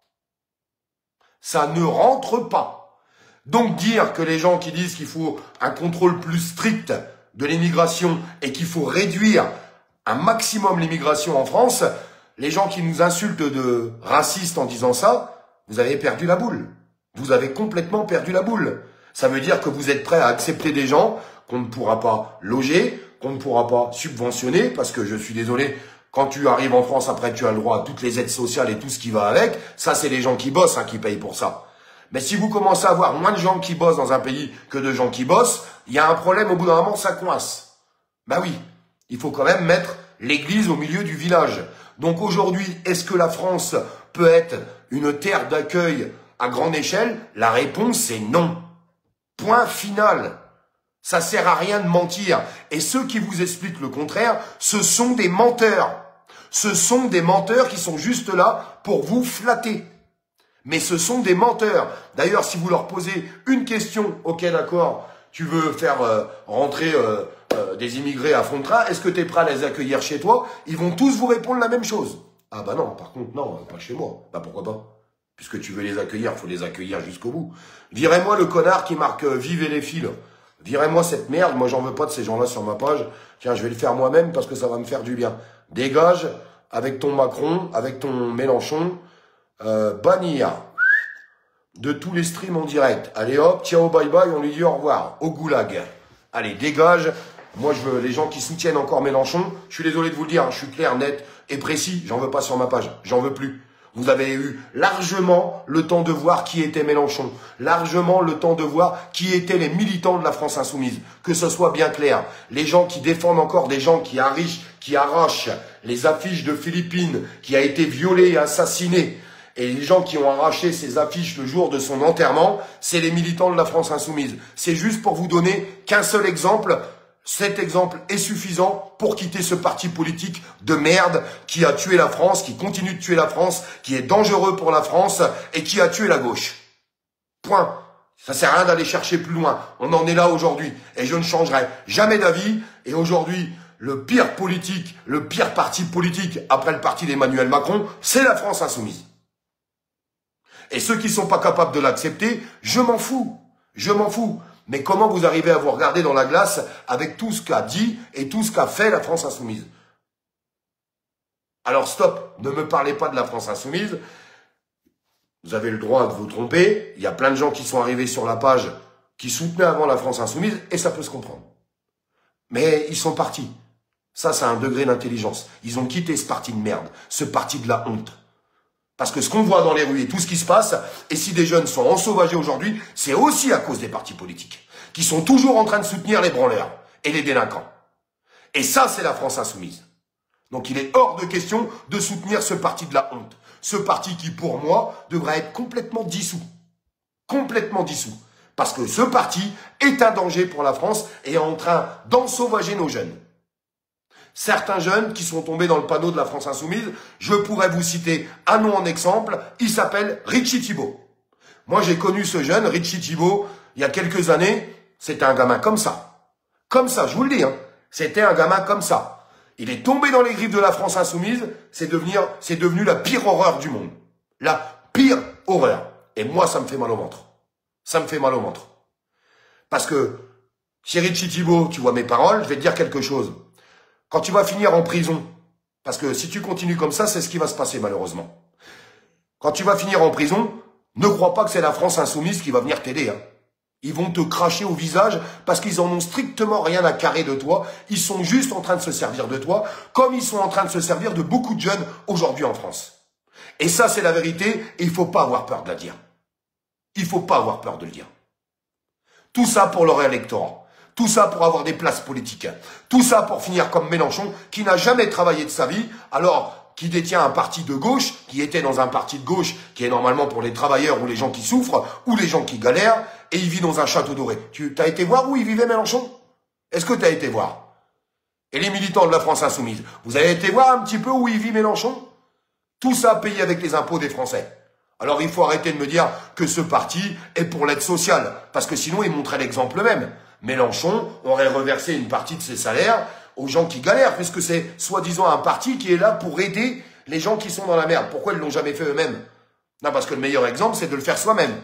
Ça ne rentre pas. Donc dire que les gens qui disent qu'il faut un contrôle plus strict de l'immigration et qu'il faut réduire un maximum l'immigration en France, les gens qui nous insultent de racistes en disant ça, vous avez perdu la boule. Vous avez complètement perdu la boule. Ça veut dire que vous êtes prêts à accepter des gens qu'on ne pourra pas loger, qu'on ne pourra pas subventionner, parce que je suis désolé, quand tu arrives en France, après tu as le droit à toutes les aides sociales et tout ce qui va avec, ça c'est les gens qui bossent qui payent pour ça. Mais si vous commencez à avoir moins de gens qui bossent dans un pays que de gens qui bossent, il y a un problème, au bout d'un moment, ça coince. Ben oui, il faut quand même mettre l'église au milieu du village. Donc aujourd'hui, est-ce que la France peut être une terre d'accueil à grande échelle? La réponse est non. Point final. Ça sert à rien de mentir. Et ceux qui vous expliquent le contraire, ce sont des menteurs. Ce sont des menteurs qui sont juste là pour vous flatter. Mais ce sont des menteurs. D'ailleurs, si vous leur posez une question, ok d'accord, tu veux faire rentrer des immigrés à fond de train, est-ce que tu es prêt à les accueillir chez toi? Ils vont tous vous répondre la même chose. Ah bah non, par contre, non, pas chez moi. Bah pourquoi pas? Puisque tu veux les accueillir, il faut les accueillir jusqu'au bout. Virez-moi le connard qui marque vivez les fils. Virez-moi cette merde, moi j'en veux pas de ces gens-là sur ma page. Tiens, je vais le faire moi-même parce que ça va me faire du bien. Dégage avec ton Macron, avec ton Mélenchon. Bannir de tous les streams en direct. Allez hop, ciao, bye bye, on lui dit au revoir. Au goulag. Allez, dégage. Moi, je veux les gens qui soutiennent encore Mélenchon. Je suis désolé de vous le dire, je suis clair, net et précis. J'en veux pas sur ma page. J'en veux plus. Vous avez eu largement le temps de voir qui était Mélenchon, largement le temps de voir qui étaient les militants de la France Insoumise. Que ce soit bien clair, les gens qui défendent encore des gens qui arrachent les affiches de Philippines, qui a été violée et assassinée, et les gens qui ont arraché ces affiches le jour de son enterrement, c'est les militants de la France Insoumise. C'est juste pour vous donner qu'un seul exemple. Cet exemple est suffisant pour quitter ce parti politique de merde qui a tué la France, qui continue de tuer la France, qui est dangereux pour la France et qui a tué la gauche. Point. Ça sert à rien d'aller chercher plus loin. On en est là aujourd'hui et je ne changerai jamais d'avis. Et aujourd'hui, le pire politique, le pire parti politique après le parti d'Emmanuel Macron, c'est la France Insoumise. Et ceux qui sont pas capables de l'accepter, je m'en fous. Je m'en fous. Mais comment vous arrivez à vous regarder dans la glace avec tout ce qu'a dit et tout ce qu'a fait la France Insoumise? Alors stop, ne me parlez pas de la France Insoumise. Vous avez le droit de vous tromper. Il y a plein de gens qui sont arrivés sur la page qui soutenaient avant la France Insoumise et ça peut se comprendre. Mais ils sont partis. Ça, c'est un degré d'intelligence. Ils ont quitté ce parti de merde, ce parti de la honte. Parce que ce qu'on voit dans les rues et tout ce qui se passe, et si des jeunes sont ensauvagés aujourd'hui, c'est aussi à cause des partis politiques, qui sont toujours en train de soutenir les branleurs et les délinquants. Et ça, c'est la France Insoumise. Donc il est hors de question de soutenir ce parti de la honte. Ce parti qui, pour moi, devrait être complètement dissous. Complètement dissous. Parce que ce parti est un danger pour la France et est en train d'ensauvager nos jeunes. Certains jeunes qui sont tombés dans le panneau de la France Insoumise, je pourrais vous citer un nom en exemple, il s'appelle Richie Thibault. Moi j'ai connu ce jeune, Richie Thibault, il y a quelques années, c'était un gamin comme ça. Comme ça, je vous le dis, c'était un gamin comme ça. Il est tombé dans les griffes de la France Insoumise, c'est devenu la pire horreur du monde. La pire horreur. Et moi ça me fait mal au ventre. Ça me fait mal au ventre. Parce que, chez Richie Thibault, tu vois mes paroles, je vais te dire quelque chose. Quand tu vas finir en prison, parce que si tu continues comme ça, c'est ce qui va se passer malheureusement. Quand tu vas finir en prison, ne crois pas que c'est la France Insoumise qui va venir t'aider. Ils vont te cracher au visage parce qu'ils en ont strictement rien à carrer de toi. Ils sont juste en train de se servir de toi, comme ils sont en train de se servir de beaucoup de jeunes aujourd'hui en France. Et ça, c'est la vérité et il ne faut pas avoir peur de la dire. Il ne faut pas avoir peur de le dire. Tout ça pour leur électorat. Tout ça pour avoir des places politiques. Tout ça pour finir comme Mélenchon, qui n'a jamais travaillé de sa vie, alors qui détient un parti de gauche, qui était dans un parti de gauche, qui est normalement pour les travailleurs ou les gens qui souffrent, ou les gens qui galèrent, et il vit dans un château doré. Tu as été voir où il vivait Mélenchon? Est-ce que tu as été voir? Et les militants de la France Insoumise, vous avez été voir un petit peu où il vit Mélenchon? Tout ça payé avec les impôts des Français. Alors il faut arrêter de me dire que ce parti est pour l'aide sociale, parce que sinon il montrait l'exemple même. Mélenchon aurait reversé une partie de ses salaires aux gens qui galèrent, puisque c'est soi-disant un parti qui est là pour aider les gens qui sont dans la merde. Pourquoi ils ne l'ont jamais fait eux-mêmes? Non, parce que le meilleur exemple, c'est de le faire soi-même.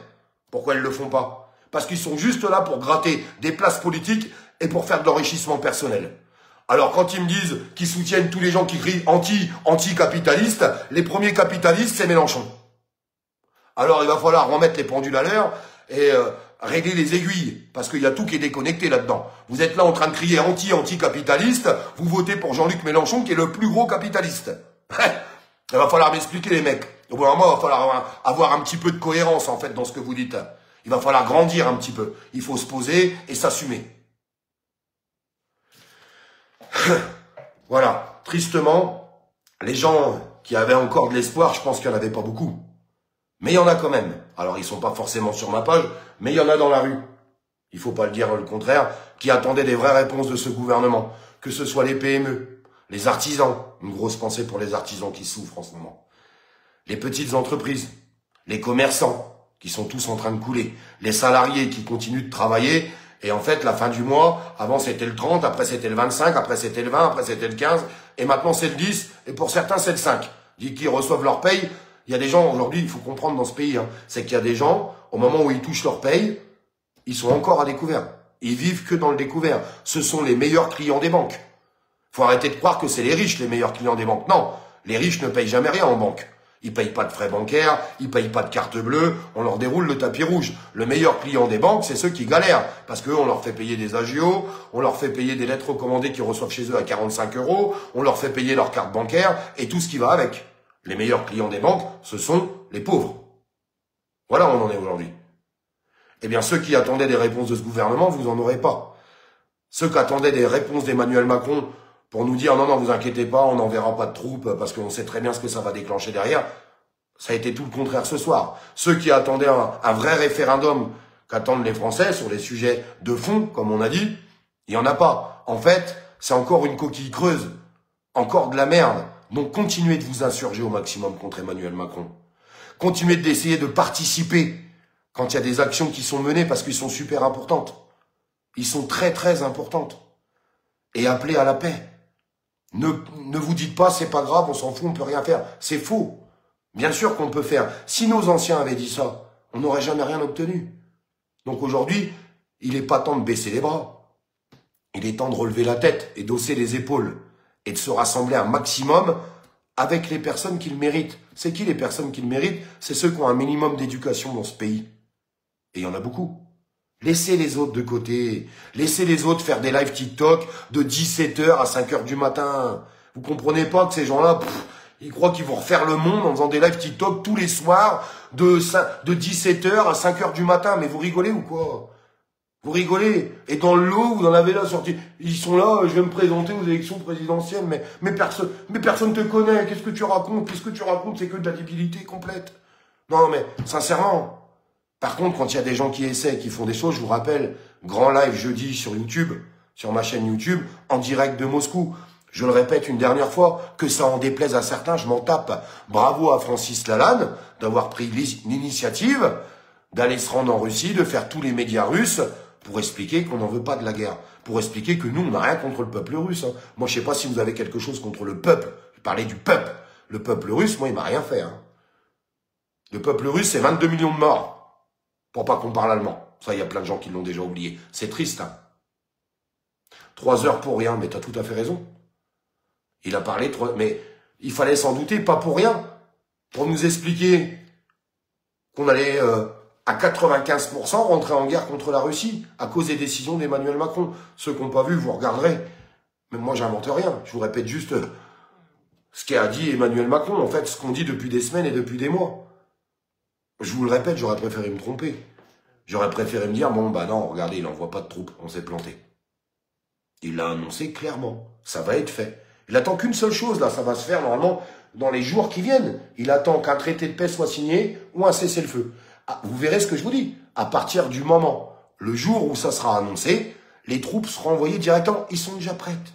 Pourquoi ils ne le font pas? Parce qu'ils sont juste là pour gratter des places politiques et pour faire de l'enrichissement personnel. Alors quand ils me disent qu'ils soutiennent tous les gens qui crient anti-capitalistes, les premiers capitalistes, c'est Mélenchon. Alors il va falloir remettre les pendules à l'heure et régler les aiguilles, parce qu'il y a tout qui est déconnecté là-dedans. Vous êtes là en train de crier anti-capitaliste, vous votez pour Jean-Luc Mélenchon qui est le plus gros capitaliste. Il va falloir m'expliquer les mecs. Au bout d'un moment, il va falloir avoir un petit peu de cohérence en fait dans ce que vous dites. Il va falloir grandir un petit peu. Il faut se poser et s'assumer. Voilà, tristement, les gens qui avaient encore de l'espoir, je pense qu'il n'y en avait pas beaucoup. Mais il y en a quand même. Alors, ils sont pas forcément sur ma page, mais il y en a dans la rue. Il faut pas le dire le contraire, qui attendaient des vraies réponses de ce gouvernement. Que ce soit les PME, les artisans, une grosse pensée pour les artisans qui souffrent en ce moment. Les petites entreprises, les commerçants, qui sont tous en train de couler. Les salariés qui continuent de travailler. Et en fait, la fin du mois, avant c'était le 30, après c'était le 25, après c'était le 20, après c'était le 15, et maintenant c'est le 10, et pour certains c'est le 5. Dit qu'ils reçoivent leur paye. Il y a des gens, aujourd'hui, il faut comprendre dans ce pays, c'est qu'il y a des gens, au moment où ils touchent leur paye, ils sont encore à découvert. Ils vivent que dans le découvert. Ce sont les meilleurs clients des banques. Faut arrêter de croire que c'est les riches les meilleurs clients des banques. Non, les riches ne payent jamais rien en banque. Ils payent pas de frais bancaires, ils payent pas de carte bleue, on leur déroule le tapis rouge. Le meilleur client des banques, c'est ceux qui galèrent. Parce qu'eux, on leur fait payer des agios, on leur fait payer des lettres recommandées qu'ils reçoivent chez eux à 45 €, on leur fait payer leur carte bancaire et tout ce qui va avec. Les meilleurs clients des banques, ce sont les pauvres. Voilà où on en est aujourd'hui. Eh bien, ceux qui attendaient des réponses de ce gouvernement, vous en aurez pas. Ceux qui attendaient des réponses d'Emmanuel Macron pour nous dire « Non, non, vous inquiétez pas, on n'enverra pas de troupes parce qu'on sait très bien ce que ça va déclencher derrière », ça a été tout le contraire ce soir. Ceux qui attendaient un vrai référendum qu'attendent les Français sur les sujets de fond, comme on a dit, il n'y en a pas. En fait, c'est encore une coquille creuse, encore de la merde. Donc, continuez de vous insurger au maximum contre Emmanuel Macron. Continuez d'essayer de participer quand il y a des actions qui sont menées parce qu'elles sont super importantes. Ils sont très, très importantes. Et appelez à la paix. Ne vous dites pas, c'est pas grave, on s'en fout, on peut rien faire. C'est faux. Bien sûr qu'on peut faire. Si nos anciens avaient dit ça, on n'aurait jamais rien obtenu. Donc aujourd'hui, il n'est pas temps de baisser les bras. Il est temps de relever la tête et d'hausser les épaules. Et de se rassembler un maximum avec les personnes qui le méritent. C'est qui les personnes qui le méritent? C'est ceux qui ont un minimum d'éducation dans ce pays. Et il y en a beaucoup. Laissez les autres de côté. Laissez les autres faire des lives TikTok de 17 h à 5 h du matin. Vous comprenez pas que ces gens-là, ils croient qu'ils vont refaire le monde en faisant des lives TikTok tous les soirs de 17 h à 5 h du matin. Mais vous rigolez ou quoi? Vous rigolez. Et dans le lot, vous en avez là sorti. Ils sont là, je vais me présenter aux élections présidentielles, mais personne te connaît. Qu'est-ce que tu racontes? Qu'est-ce que tu racontes? C'est que de la débilité complète. Non, mais sincèrement. Par contre, quand il y a des gens qui essaient, qui font des choses, je vous rappelle, grand live jeudi sur YouTube, sur ma chaîne YouTube, en direct de Moscou. Je le répète une dernière fois, que ça en déplaise à certains, je m'en tape. Bravo à Francis Lalanne d'avoir pris l'initiative d'aller se rendre en Russie, de faire tous les médias russes pour expliquer qu'on n'en veut pas de la guerre. Pour expliquer que nous, on n'a rien contre le peuple russe. Moi, je sais pas si vous avez quelque chose contre le peuple. Je parlais du peuple. Le peuple russe, moi, il m'a rien fait. Le peuple russe, c'est 22 millions de morts. Pour pas qu'on parle allemand. Ça, il y a plein de gens qui l'ont déjà oublié. C'est triste. 3 heures pour rien, mais tu as tout à fait raison. Il a parlé, mais il fallait s'en douter, pas pour rien. Pour nous expliquer qu'on allait à 95% rentrer en guerre contre la Russie à cause des décisions d'Emmanuel Macron. Ceux qui n'ont pas vu, vous regarderez. Mais moi, j'invente rien. Je vous répète juste ce qu'a dit Emmanuel Macron. En fait, ce qu'on dit depuis des semaines et depuis des mois. Je vous le répète, j'aurais préféré me tromper. J'aurais préféré me dire, bon, bah non, regardez, il n'envoie pas de troupes, on s'est planté. Il l'a annoncé clairement, ça va être fait. Il attend qu'une seule chose, là, ça va se faire normalement dans les jours qui viennent. Il attend qu'un traité de paix soit signé ou un cessez-le-feu. Ah, vous verrez ce que je vous dis. À partir du moment, le jour où ça sera annoncé, les troupes seront envoyées directement. Ils sont déjà prêtes.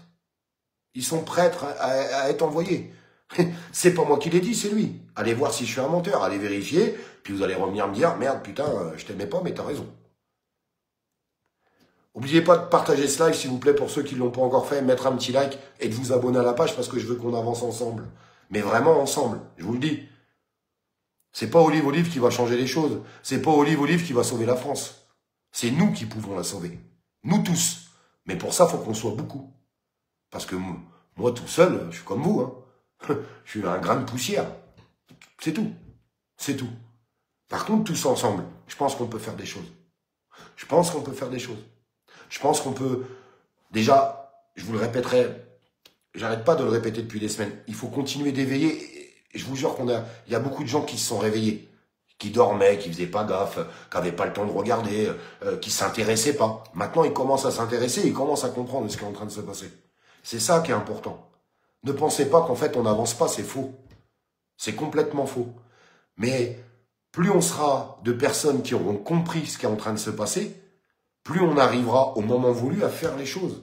Ils sont prêts à être envoyés. C'est pas moi qui l'ai dit, c'est lui. Allez voir si je suis un menteur, allez vérifier, puis vous allez revenir me dire, merde, putain, je t'aimais pas, mais t'as raison. N'oubliez pas de partager ce live, s'il vous plaît, pour ceux qui ne l'ont pas encore fait, mettre un petit like et de vous abonner à la page parce que je veux qu'on avance ensemble. Mais vraiment ensemble, je vous le dis. C'est pas Olive qui va changer les choses. C'est pas Olive qui va sauver la France. C'est nous qui pouvons la sauver. Nous tous. Mais pour ça, il faut qu'on soit beaucoup. Parce que moi, tout seul, je suis comme vous. Hein. Je suis un grain de poussière. C'est tout. C'est tout. Par contre, tous ensemble, je pense qu'on peut faire des choses. Je pense qu'on peut faire des choses. Je pense qu'on peut... Déjà, je vous le répéterai, j'arrête pas de le répéter depuis des semaines, il faut continuer d'éveiller. Et je vous jure il y a beaucoup de gens qui se sont réveillés, qui dormaient, qui faisaient pas gaffe, qui n'avaient pas le temps de regarder, qui s'intéressaient pas. Maintenant, ils commencent à s'intéresser, ils commencent à comprendre ce qui est en train de se passer. C'est ça qui est important. Ne pensez pas qu'en fait, on n'avance pas, c'est faux. C'est complètement faux. Mais plus on sera de personnes qui auront compris ce qui est en train de se passer, plus on arrivera au moment voulu à faire les choses.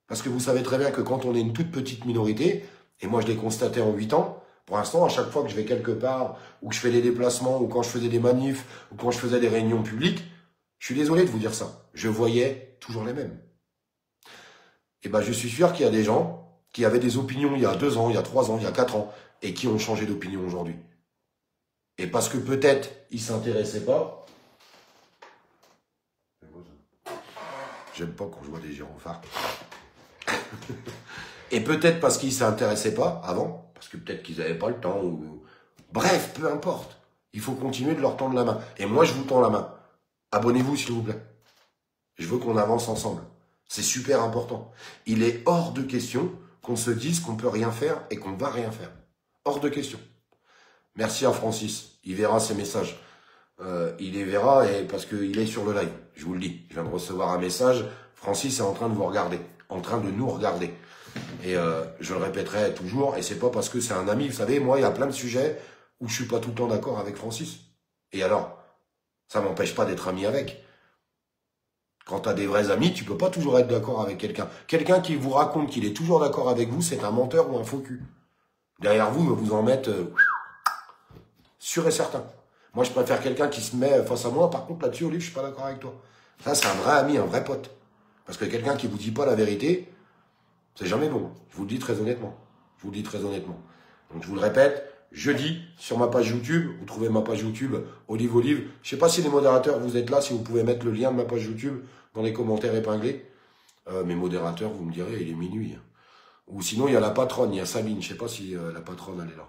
Parce que vous savez très bien que quand on est une toute petite minorité, et moi je l'ai constaté en 8 ans, pour l'instant, à chaque fois que je vais quelque part, ou que je fais des déplacements, ou quand je faisais des manifs, ou quand je faisais des réunions publiques, je suis désolé de vous dire ça, je voyais toujours les mêmes. Et ben je suis sûr qu'il y a des gens qui avaient des opinions il y a 2 ans, il y a 3 ans, il y a 4 ans, et qui ont changé d'opinion aujourd'hui. Et parce que peut-être ils ne s'intéressaient pas. J'aime pas quand je vois des gyrophares. Et peut-être parce qu'ils ne s'intéressaient pas avant, parce que peut-être qu'ils n'avaient pas le temps. Bref, peu importe. Il faut continuer de leur tendre la main. Et moi, je vous tends la main. Abonnez-vous, s'il vous plaît. Je veux qu'on avance ensemble. C'est super important. Il est hors de question qu'on se dise qu'on peut rien faire et qu'on va rien faire. Hors de question. Merci à Francis. Il verra ces messages. Il les verra parce qu'il est sur le live. Je vous le dis. Je viens de recevoir un message. Francis est en train de vous regarder. En train de nous regarder. Et je le répéterai toujours. Et c'est pas parce que c'est un ami. Vous savez, moi, il y a plein de sujets où je suis pas tout le temps d'accord avec Francis. Et alors, ça m'empêche pas d'être ami avec. Quand tu as des vrais amis, tu peux pas toujours être d'accord avec quelqu'un. Quelqu'un qui vous raconte qu'il est toujours d'accord avec vous, c'est un menteur ou un faux cul. Derrière vous, vous en mettre sûr et certain. Moi, je préfère quelqu'un qui se met face à moi. Par contre, là-dessus, Olive, je suis pas d'accord avec toi. Ça, c'est un vrai ami, un vrai pote. Parce que quelqu'un qui vous dit pas la vérité, c'est jamais bon. Je vous le dis très honnêtement. Je vous le dis très honnêtement. Donc, je vous le répète, jeudi, sur ma page YouTube, vous trouvez ma page YouTube, Olive. Je sais pas si les modérateurs, vous êtes là, si vous pouvez mettre le lien de ma page YouTube dans les commentaires épinglés. Mes modérateurs, vous me direz, il est minuit. Ou sinon, il y a la patronne, il y a Sabine. Je sais pas si la patronne, elle est là.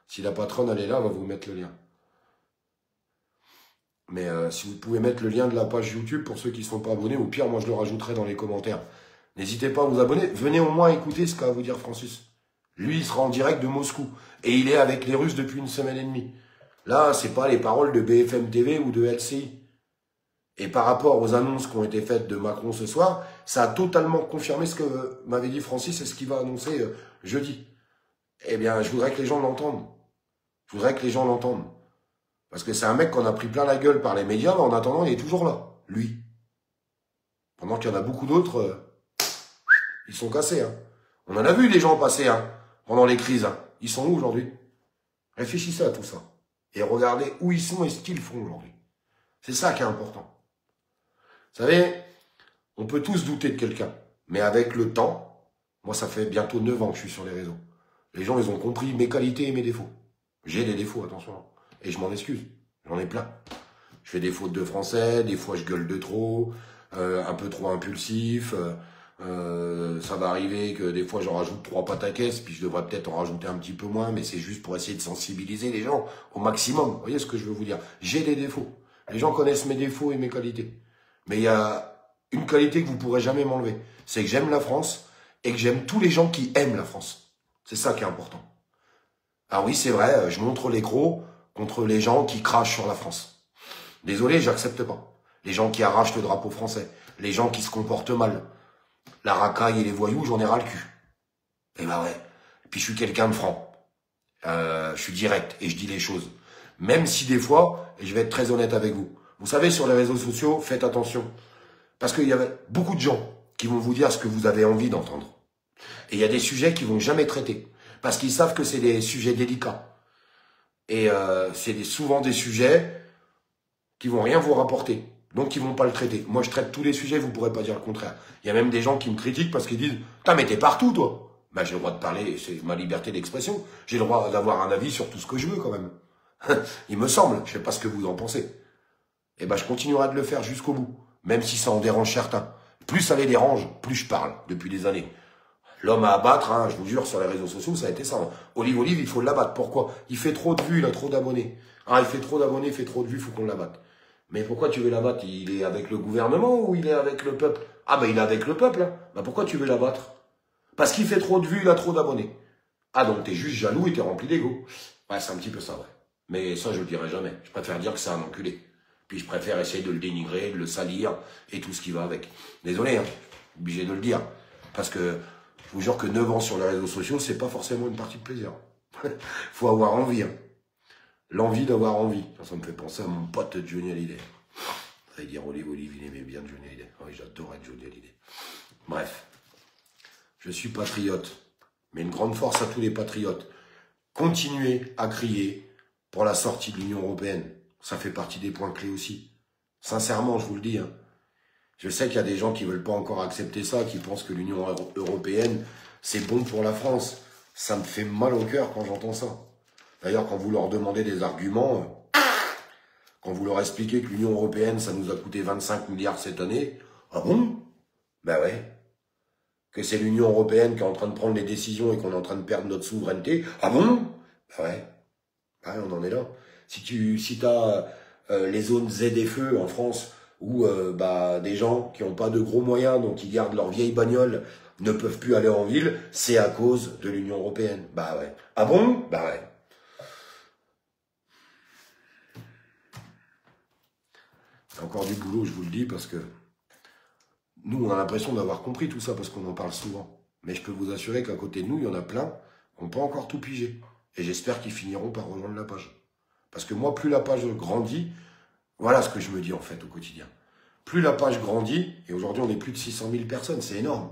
Si la patronne, elle est là, on va vous mettre le lien. Mais si vous pouvez mettre le lien de la page YouTube pour ceux qui ne sont pas abonnés, ou pire, moi je le rajouterai dans les commentaires. N'hésitez pas à vous abonner. Venez au moins écouter ce qu'a à vous dire Francis. Lui, il sera en direct de Moscou. Et il est avec les Russes depuis 1 semaine et demie. Là, c'est pas les paroles de BFM TV ou de LCI. Et par rapport aux annonces qui ont été faites de Macron ce soir, ça a totalement confirmé ce que m'avait dit Francis et ce qu'il va annoncer jeudi. Eh bien, je voudrais que les gens l'entendent. Je voudrais que les gens l'entendent. Parce que c'est un mec qu'on a pris plein la gueule par les médias, mais en attendant, il est toujours là, lui. Pendant qu'il y en a beaucoup d'autres, ils sont cassés. Hein. On en a vu des gens passer pendant les crises. Hein. Ils sont où aujourd'hui? Réfléchissez à tout ça. Et regardez où ils sont et ce qu'ils font aujourd'hui. C'est ça qui est important. Vous savez, on peut tous douter de quelqu'un. Mais avec le temps, moi ça fait bientôt 9 ans que je suis sur les réseaux. Les gens, ils ont compris mes qualités et mes défauts. J'ai des défauts, attention. Et je m'en excuse. J'en ai plein. Je fais des fautes de français, des fois je gueule de trop, un peu trop impulsif. Ça va arriver que des fois j'en rajoute 3 pataquès, puis je devrais peut-être en rajouter un petit peu moins, mais c'est juste pour essayer de sensibiliser les gens au maximum. Vous voyez ce que je veux vous dire? J'ai des défauts. Les gens connaissent mes défauts et mes qualités. Mais il y a une qualité que vous pourrez jamais m'enlever. C'est que j'aime la France et que j'aime tous les gens qui aiment la France. C'est ça qui est important. Alors oui, c'est vrai, je montre les crocs contre les gens qui crachent sur la France. Désolé, j'accepte pas. Les gens qui arrachent le drapeau français, les gens qui se comportent mal, la racaille et les voyous, j'en ai ras le cul. Et bah ouais. Et puis je suis quelqu'un de franc. Je suis direct et je dis les choses. Même si des fois, et je vais être très honnête avec vous, vous savez, sur les réseaux sociaux, faites attention. Parce qu'il y a beaucoup de gens qui vont vous dire ce que vous avez envie d'entendre. Et il y a des sujets qu'ils vont jamais traiter. Parce qu'ils savent que c'est des sujets délicats. Et c'est souvent des sujets qui vont rien vous rapporter. Donc, ils vont pas le traiter. Moi, je traite tous les sujets, vous pourrez pas dire le contraire. Il y a même des gens qui me critiquent parce qu'ils disent « Putain, mais t'es partout, toi !» Ben, j'ai le droit de parler, c'est ma liberté d'expression. J'ai le droit d'avoir un avis sur tout ce que je veux, quand même. Il me semble, je sais pas ce que vous en pensez. Et ben, je continuerai de le faire jusqu'au bout. Même si ça en dérange certains. Plus ça les dérange, plus je parle, depuis des années. L'homme à abattre, hein, je vous jure, sur les réseaux sociaux, ça a été ça. Hein. Olive, il faut l'abattre. Pourquoi? Il fait trop de vues, il a trop d'abonnés. Ah, il fait trop d'abonnés, il fait trop de vues, il faut qu'on l'abatte. Mais pourquoi tu veux l'abattre? Il est avec le gouvernement ou il est avec le peuple? Ah, ben il est avec le peuple. Hein. Ben, pourquoi tu veux l'abattre? Parce qu'il fait trop de vues, il a trop d'abonnés. Ah, donc t'es juste jaloux et t'es rempli d'ego. Ouais, c'est un petit peu ça, ouais. Mais ça, je le dirai jamais. Je préfère dire que c'est un enculé. Puis je préfère essayer de le dénigrer, de le salir et tout ce qui va avec. Désolé, hein, obligé de le dire. Parce que je vous jure que 9 ans sur les réseaux sociaux, c'est pas forcément une partie de plaisir. Faut avoir envie. Hein. L'envie d'avoir envie. Ça me fait penser à mon pote Johnny Hallyday. Ça veut dire Olive, il aimait bien Johnny Hallyday. Oui, j'adorais Johnny Hallyday. Bref. Je suis patriote. Mais une grande force à tous les patriotes. Continuez à crier pour la sortie de l'Union européenne. Ça fait partie des points clés aussi. Sincèrement, je vous le dis. Hein. Je sais qu'il y a des gens qui veulent pas encore accepter ça, qui pensent que l'Union européenne, c'est bon pour la France. Ça me fait mal au cœur quand j'entends ça. D'ailleurs, quand vous leur demandez des arguments, quand vous leur expliquez que l'Union européenne, ça nous a coûté 25 milliards cette année, ah bon? Ben ouais. Que c'est l'Union européenne qui est en train de prendre les décisions et qu'on est en train de perdre notre souveraineté, ah bon? Ben ouais. Ben ouais, on en est là. Si t'as les zones ZFE en France, où bah, des gens qui n'ont pas de gros moyens, donc qui gardent leur vieille bagnole, ne peuvent plus aller en ville, c'est à cause de l'Union européenne. Bah ouais. Ah bon? Bah ouais. C'est encore du boulot, je vous le dis, parce que nous, on a l'impression d'avoir compris tout ça, parce qu'on en parle souvent. Mais je peux vous assurer qu'à côté de nous, il y en a plein qui n'ont pas encore tout pigé. Et j'espère qu'ils finiront par rejoindre la page. Parce que moi, plus la page grandit, voilà ce que je me dis en fait au quotidien. Plus la page grandit, et aujourd'hui on est plus de 600 000 personnes, c'est énorme.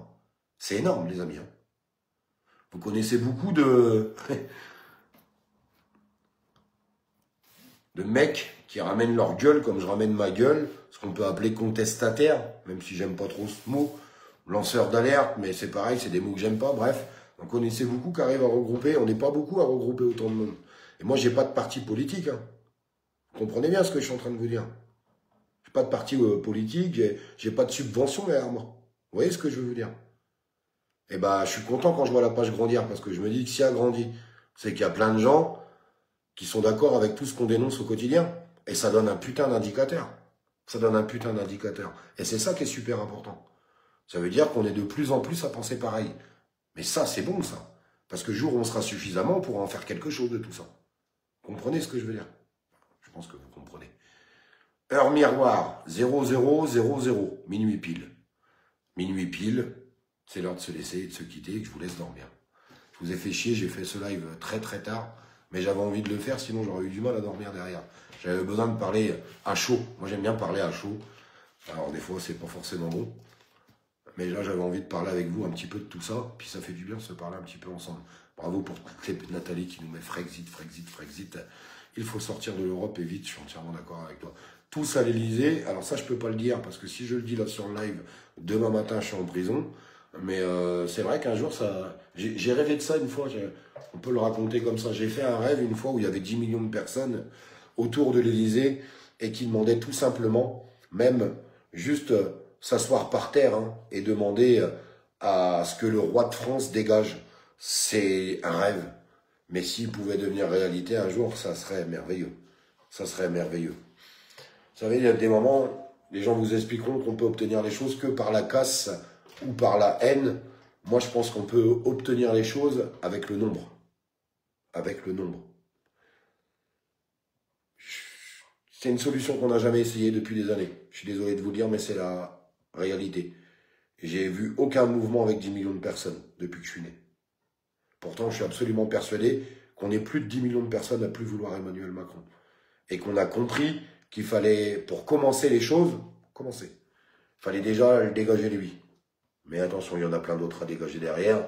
C'est énorme les amis. Hein. Vous connaissez beaucoup de mecs qui ramènent leur gueule comme je ramène ma gueule, ce qu'on peut appeler contestataire, même si j'aime pas trop ce mot, lanceur d'alerte, mais c'est pareil, c'est des mots que j'aime pas, bref. Vous connaissez beaucoup qui arrivent à regrouper, on n'est pas beaucoup à regrouper autant de monde. Et moi j'ai pas de parti politique, hein. Vous comprenez bien ce que je suis en train de vous dire. J'ai pas de parti politique, j'ai pas de subvention derrière moi. Vous voyez ce que je veux vous dire? Et bah, je suis content quand je vois la page grandir, parce que je me dis que si elle grandit, c'est qu'il y a plein de gens qui sont d'accord avec tout ce qu'on dénonce au quotidien. Et ça donne un putain d'indicateur. Ça donne un putain d'indicateur. Et c'est ça qui est super important. Ça veut dire qu'on est de plus en plus à penser pareil. Mais ça, c'est bon, ça. Parce que le jour où on sera suffisamment, on pourra en faire quelque chose de tout ça. Vous comprenez ce que je veux dire? Je pense que vous comprenez. Heure miroir, 0000, minuit pile. Minuit pile, c'est l'heure de se laisser et de se quitter et que je vous laisse dormir. Je vous ai fait chier, j'ai fait ce live très très tard, mais j'avais envie de le faire, sinon j'aurais eu du mal à dormir derrière. J'avais besoin de parler à chaud. Moi j'aime bien parler à chaud. Alors des fois c'est pas forcément bon. Mais là j'avais envie de parler avec vous un petit peu de tout ça, puis ça fait du bien de se parler un petit peu ensemble. Bravo pour Nathalie qui nous met Frexit. Il faut sortir de l'Europe et vite, je suis entièrement d'accord avec toi. Tous à l'Elysée, alors ça je peux pas le dire, parce que si je le dis là sur le live, demain matin je suis en prison. Mais c'est vrai qu'un jour, j'ai rêvé de ça une fois, on peut le raconter comme ça. J'ai fait un rêve une fois où il y avait 10 millions de personnes autour de l'Elysée et qui demandaient tout simplement, même juste s'asseoir par terre hein, et demander à ce que le roi de France dégage. C'est un rêve. Mais s'il pouvait devenir réalité un jour, ça serait merveilleux. Ça serait merveilleux. Vous savez, il y a des moments, les gens vous expliqueront qu'on peut obtenir les choses que par la casse ou par la haine. Moi, je pense qu'on peut obtenir les choses avec le nombre. Avec le nombre. C'est une solution qu'on n'a jamais essayée depuis des années. Je suis désolé de vous le dire, mais c'est la réalité. J'ai vu aucun mouvement avec 10 millions de personnes depuis que je suis né. Pourtant, je suis absolument persuadé qu'on est plus de 10 millions de personnes à plus vouloir Emmanuel Macron. Et qu'on a compris qu'il fallait, pour commencer les choses, il fallait déjà le dégager lui. Mais attention, il y en a plein d'autres à dégager derrière.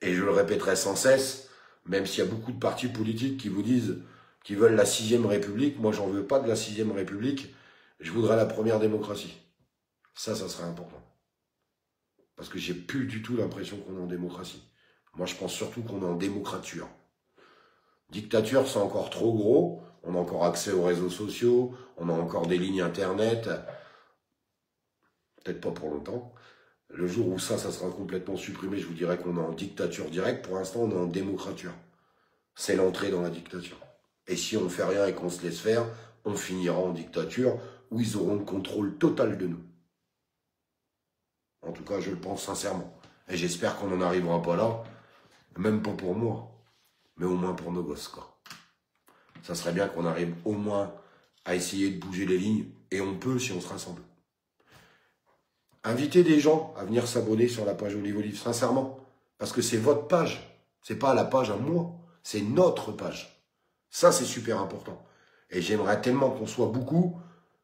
Et je le répéterai sans cesse, même s'il y a beaucoup de partis politiques qui vous disent qu'ils veulent la 6e République. Moi, j'en veux pas de la 6e République. Je voudrais la première démocratie. Ça serait important. Parce que j'ai plus du tout l'impression qu'on est en démocratie. Moi, je pense surtout qu'on est en démocrature. Dictature, c'est encore trop gros. On a encore accès aux réseaux sociaux. On a encore des lignes Internet. Peut-être pas pour longtemps. Le jour où ça sera complètement supprimé, je vous dirais qu'on est en dictature directe. Pour l'instant, on est en démocrature. C'est l'entrée dans la dictature. Et si on ne fait rien et qu'on se laisse faire, on finira en dictature où ils auront le contrôle total de nous. En tout cas, je le pense sincèrement. Et j'espère qu'on n'en arrivera pas là. Même pas pour moi. Mais au moins pour nos gosses, quoi. Ça serait bien qu'on arrive au moins à essayer de bouger les lignes. Et on peut si on se rassemble. Invitez des gens à venir s'abonner sur la page Olive Olive, sincèrement. Parce que c'est votre page. C'est pas la page à moi. C'est notre page. Ça, c'est super important. Et j'aimerais tellement qu'on soit beaucoup.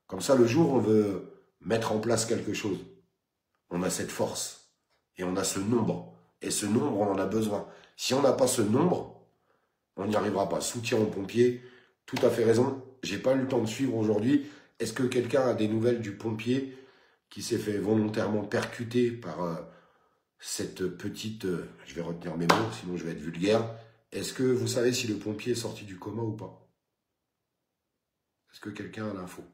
Comme ça, le jour où on veut mettre en place quelque chose, on a cette force. Et on a ce nombre. Et ce nombre, on en a besoin. Si on n'a pas ce nombre, on n'y arrivera pas. Soutien aux pompiers, tout à fait raison. J'ai pas eu le temps de suivre aujourd'hui. Est-ce que quelqu'un a des nouvelles du pompier qui s'est fait volontairement percuter par cette petite... je vais retenir mes mots, sinon je vais être vulgaire. Est-ce que vous savez si le pompier est sorti du coma ou pas? Est-ce que quelqu'un a l'info?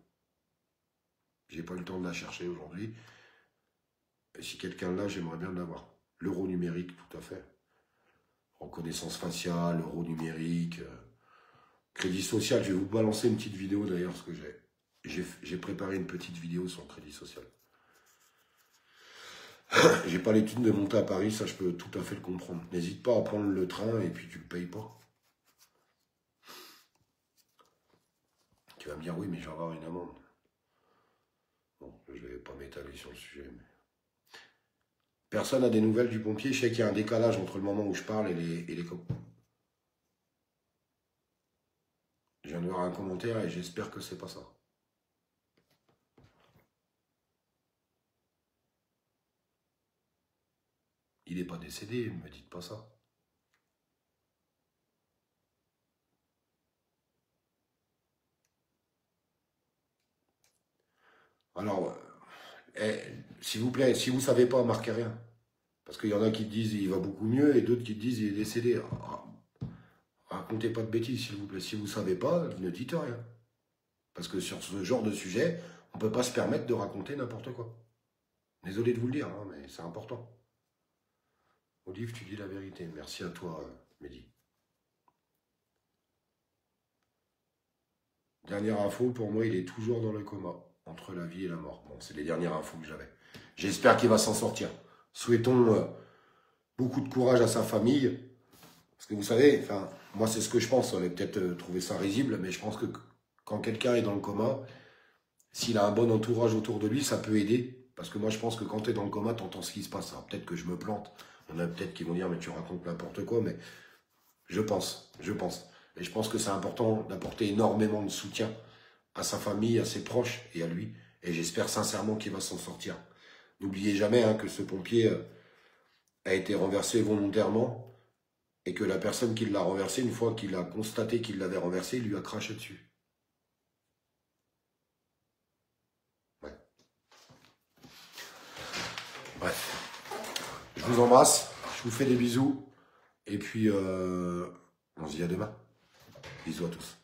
J'ai pas eu le temps de la chercher aujourd'hui. Et si quelqu'un l'a, j'aimerais bien l'avoir. L'euro numérique, tout à fait. Reconnaissance faciale, euro numérique, crédit social. Je vais vous balancer une petite vidéo d'ailleurs, parce que j'ai préparé une petite vidéo sur le crédit social. J'ai pas l'étude de monter à Paris, ça je peux tout à fait le comprendre. N'hésite pas à prendre le train et puis tu le payes pas. Tu vas me dire oui, mais je vais avoir une amende. Bon, je vais pas m'étaler sur le sujet. Mais... Personne n'a des nouvelles du pompier. Je sais qu'il y a un décalage entre le moment où je parle et les copains. Je viens de voir un commentaire et j'espère que c'est pas ça. Il n'est pas décédé, ne me dites pas ça. Alors, s'il vous plaît, si vous ne savez pas, marquez rien. Parce qu'il y en a qui disent il va beaucoup mieux et d'autres qui disent il est décédé. Racontez pas de bêtises, s'il vous plaît. Si vous ne savez pas, ne dites rien. Parce que sur ce genre de sujet, on ne peut pas se permettre de raconter n'importe quoi. Désolé de vous le dire, hein, mais c'est important. Olive, tu dis la vérité. Merci à toi, Mehdi. Dernière info, pour moi, il est toujours dans le coma, entre la vie et la mort. Bon, c'est les dernières infos que j'avais. J'espère qu'il va s'en sortir. Souhaitons beaucoup de courage à sa famille. Parce que vous savez, enfin, moi c'est ce que je pense. On va peut-être trouver ça risible, mais je pense que quand quelqu'un est dans le coma, s'il a un bon entourage autour de lui, ça peut aider. Parce que moi je pense que quand tu es dans le coma, tu entends ce qui se passe. Alors peut-être que je me plante. Il y en a peut-être qui vont dire, mais tu racontes n'importe quoi, mais je pense. Et je pense que c'est important d'apporter énormément de soutien à sa famille, à ses proches et à lui. Et j'espère sincèrement qu'il va s'en sortir. N'oubliez jamais hein, que ce pompier a été renversé volontairement et que la personne qui l'a renversé, une fois qu'il a constaté qu'il l'avait renversé, il lui a craché dessus. Ouais. Bref. Je vous embrasse, je vous fais des bisous et puis on se dit à demain. Bisous à tous.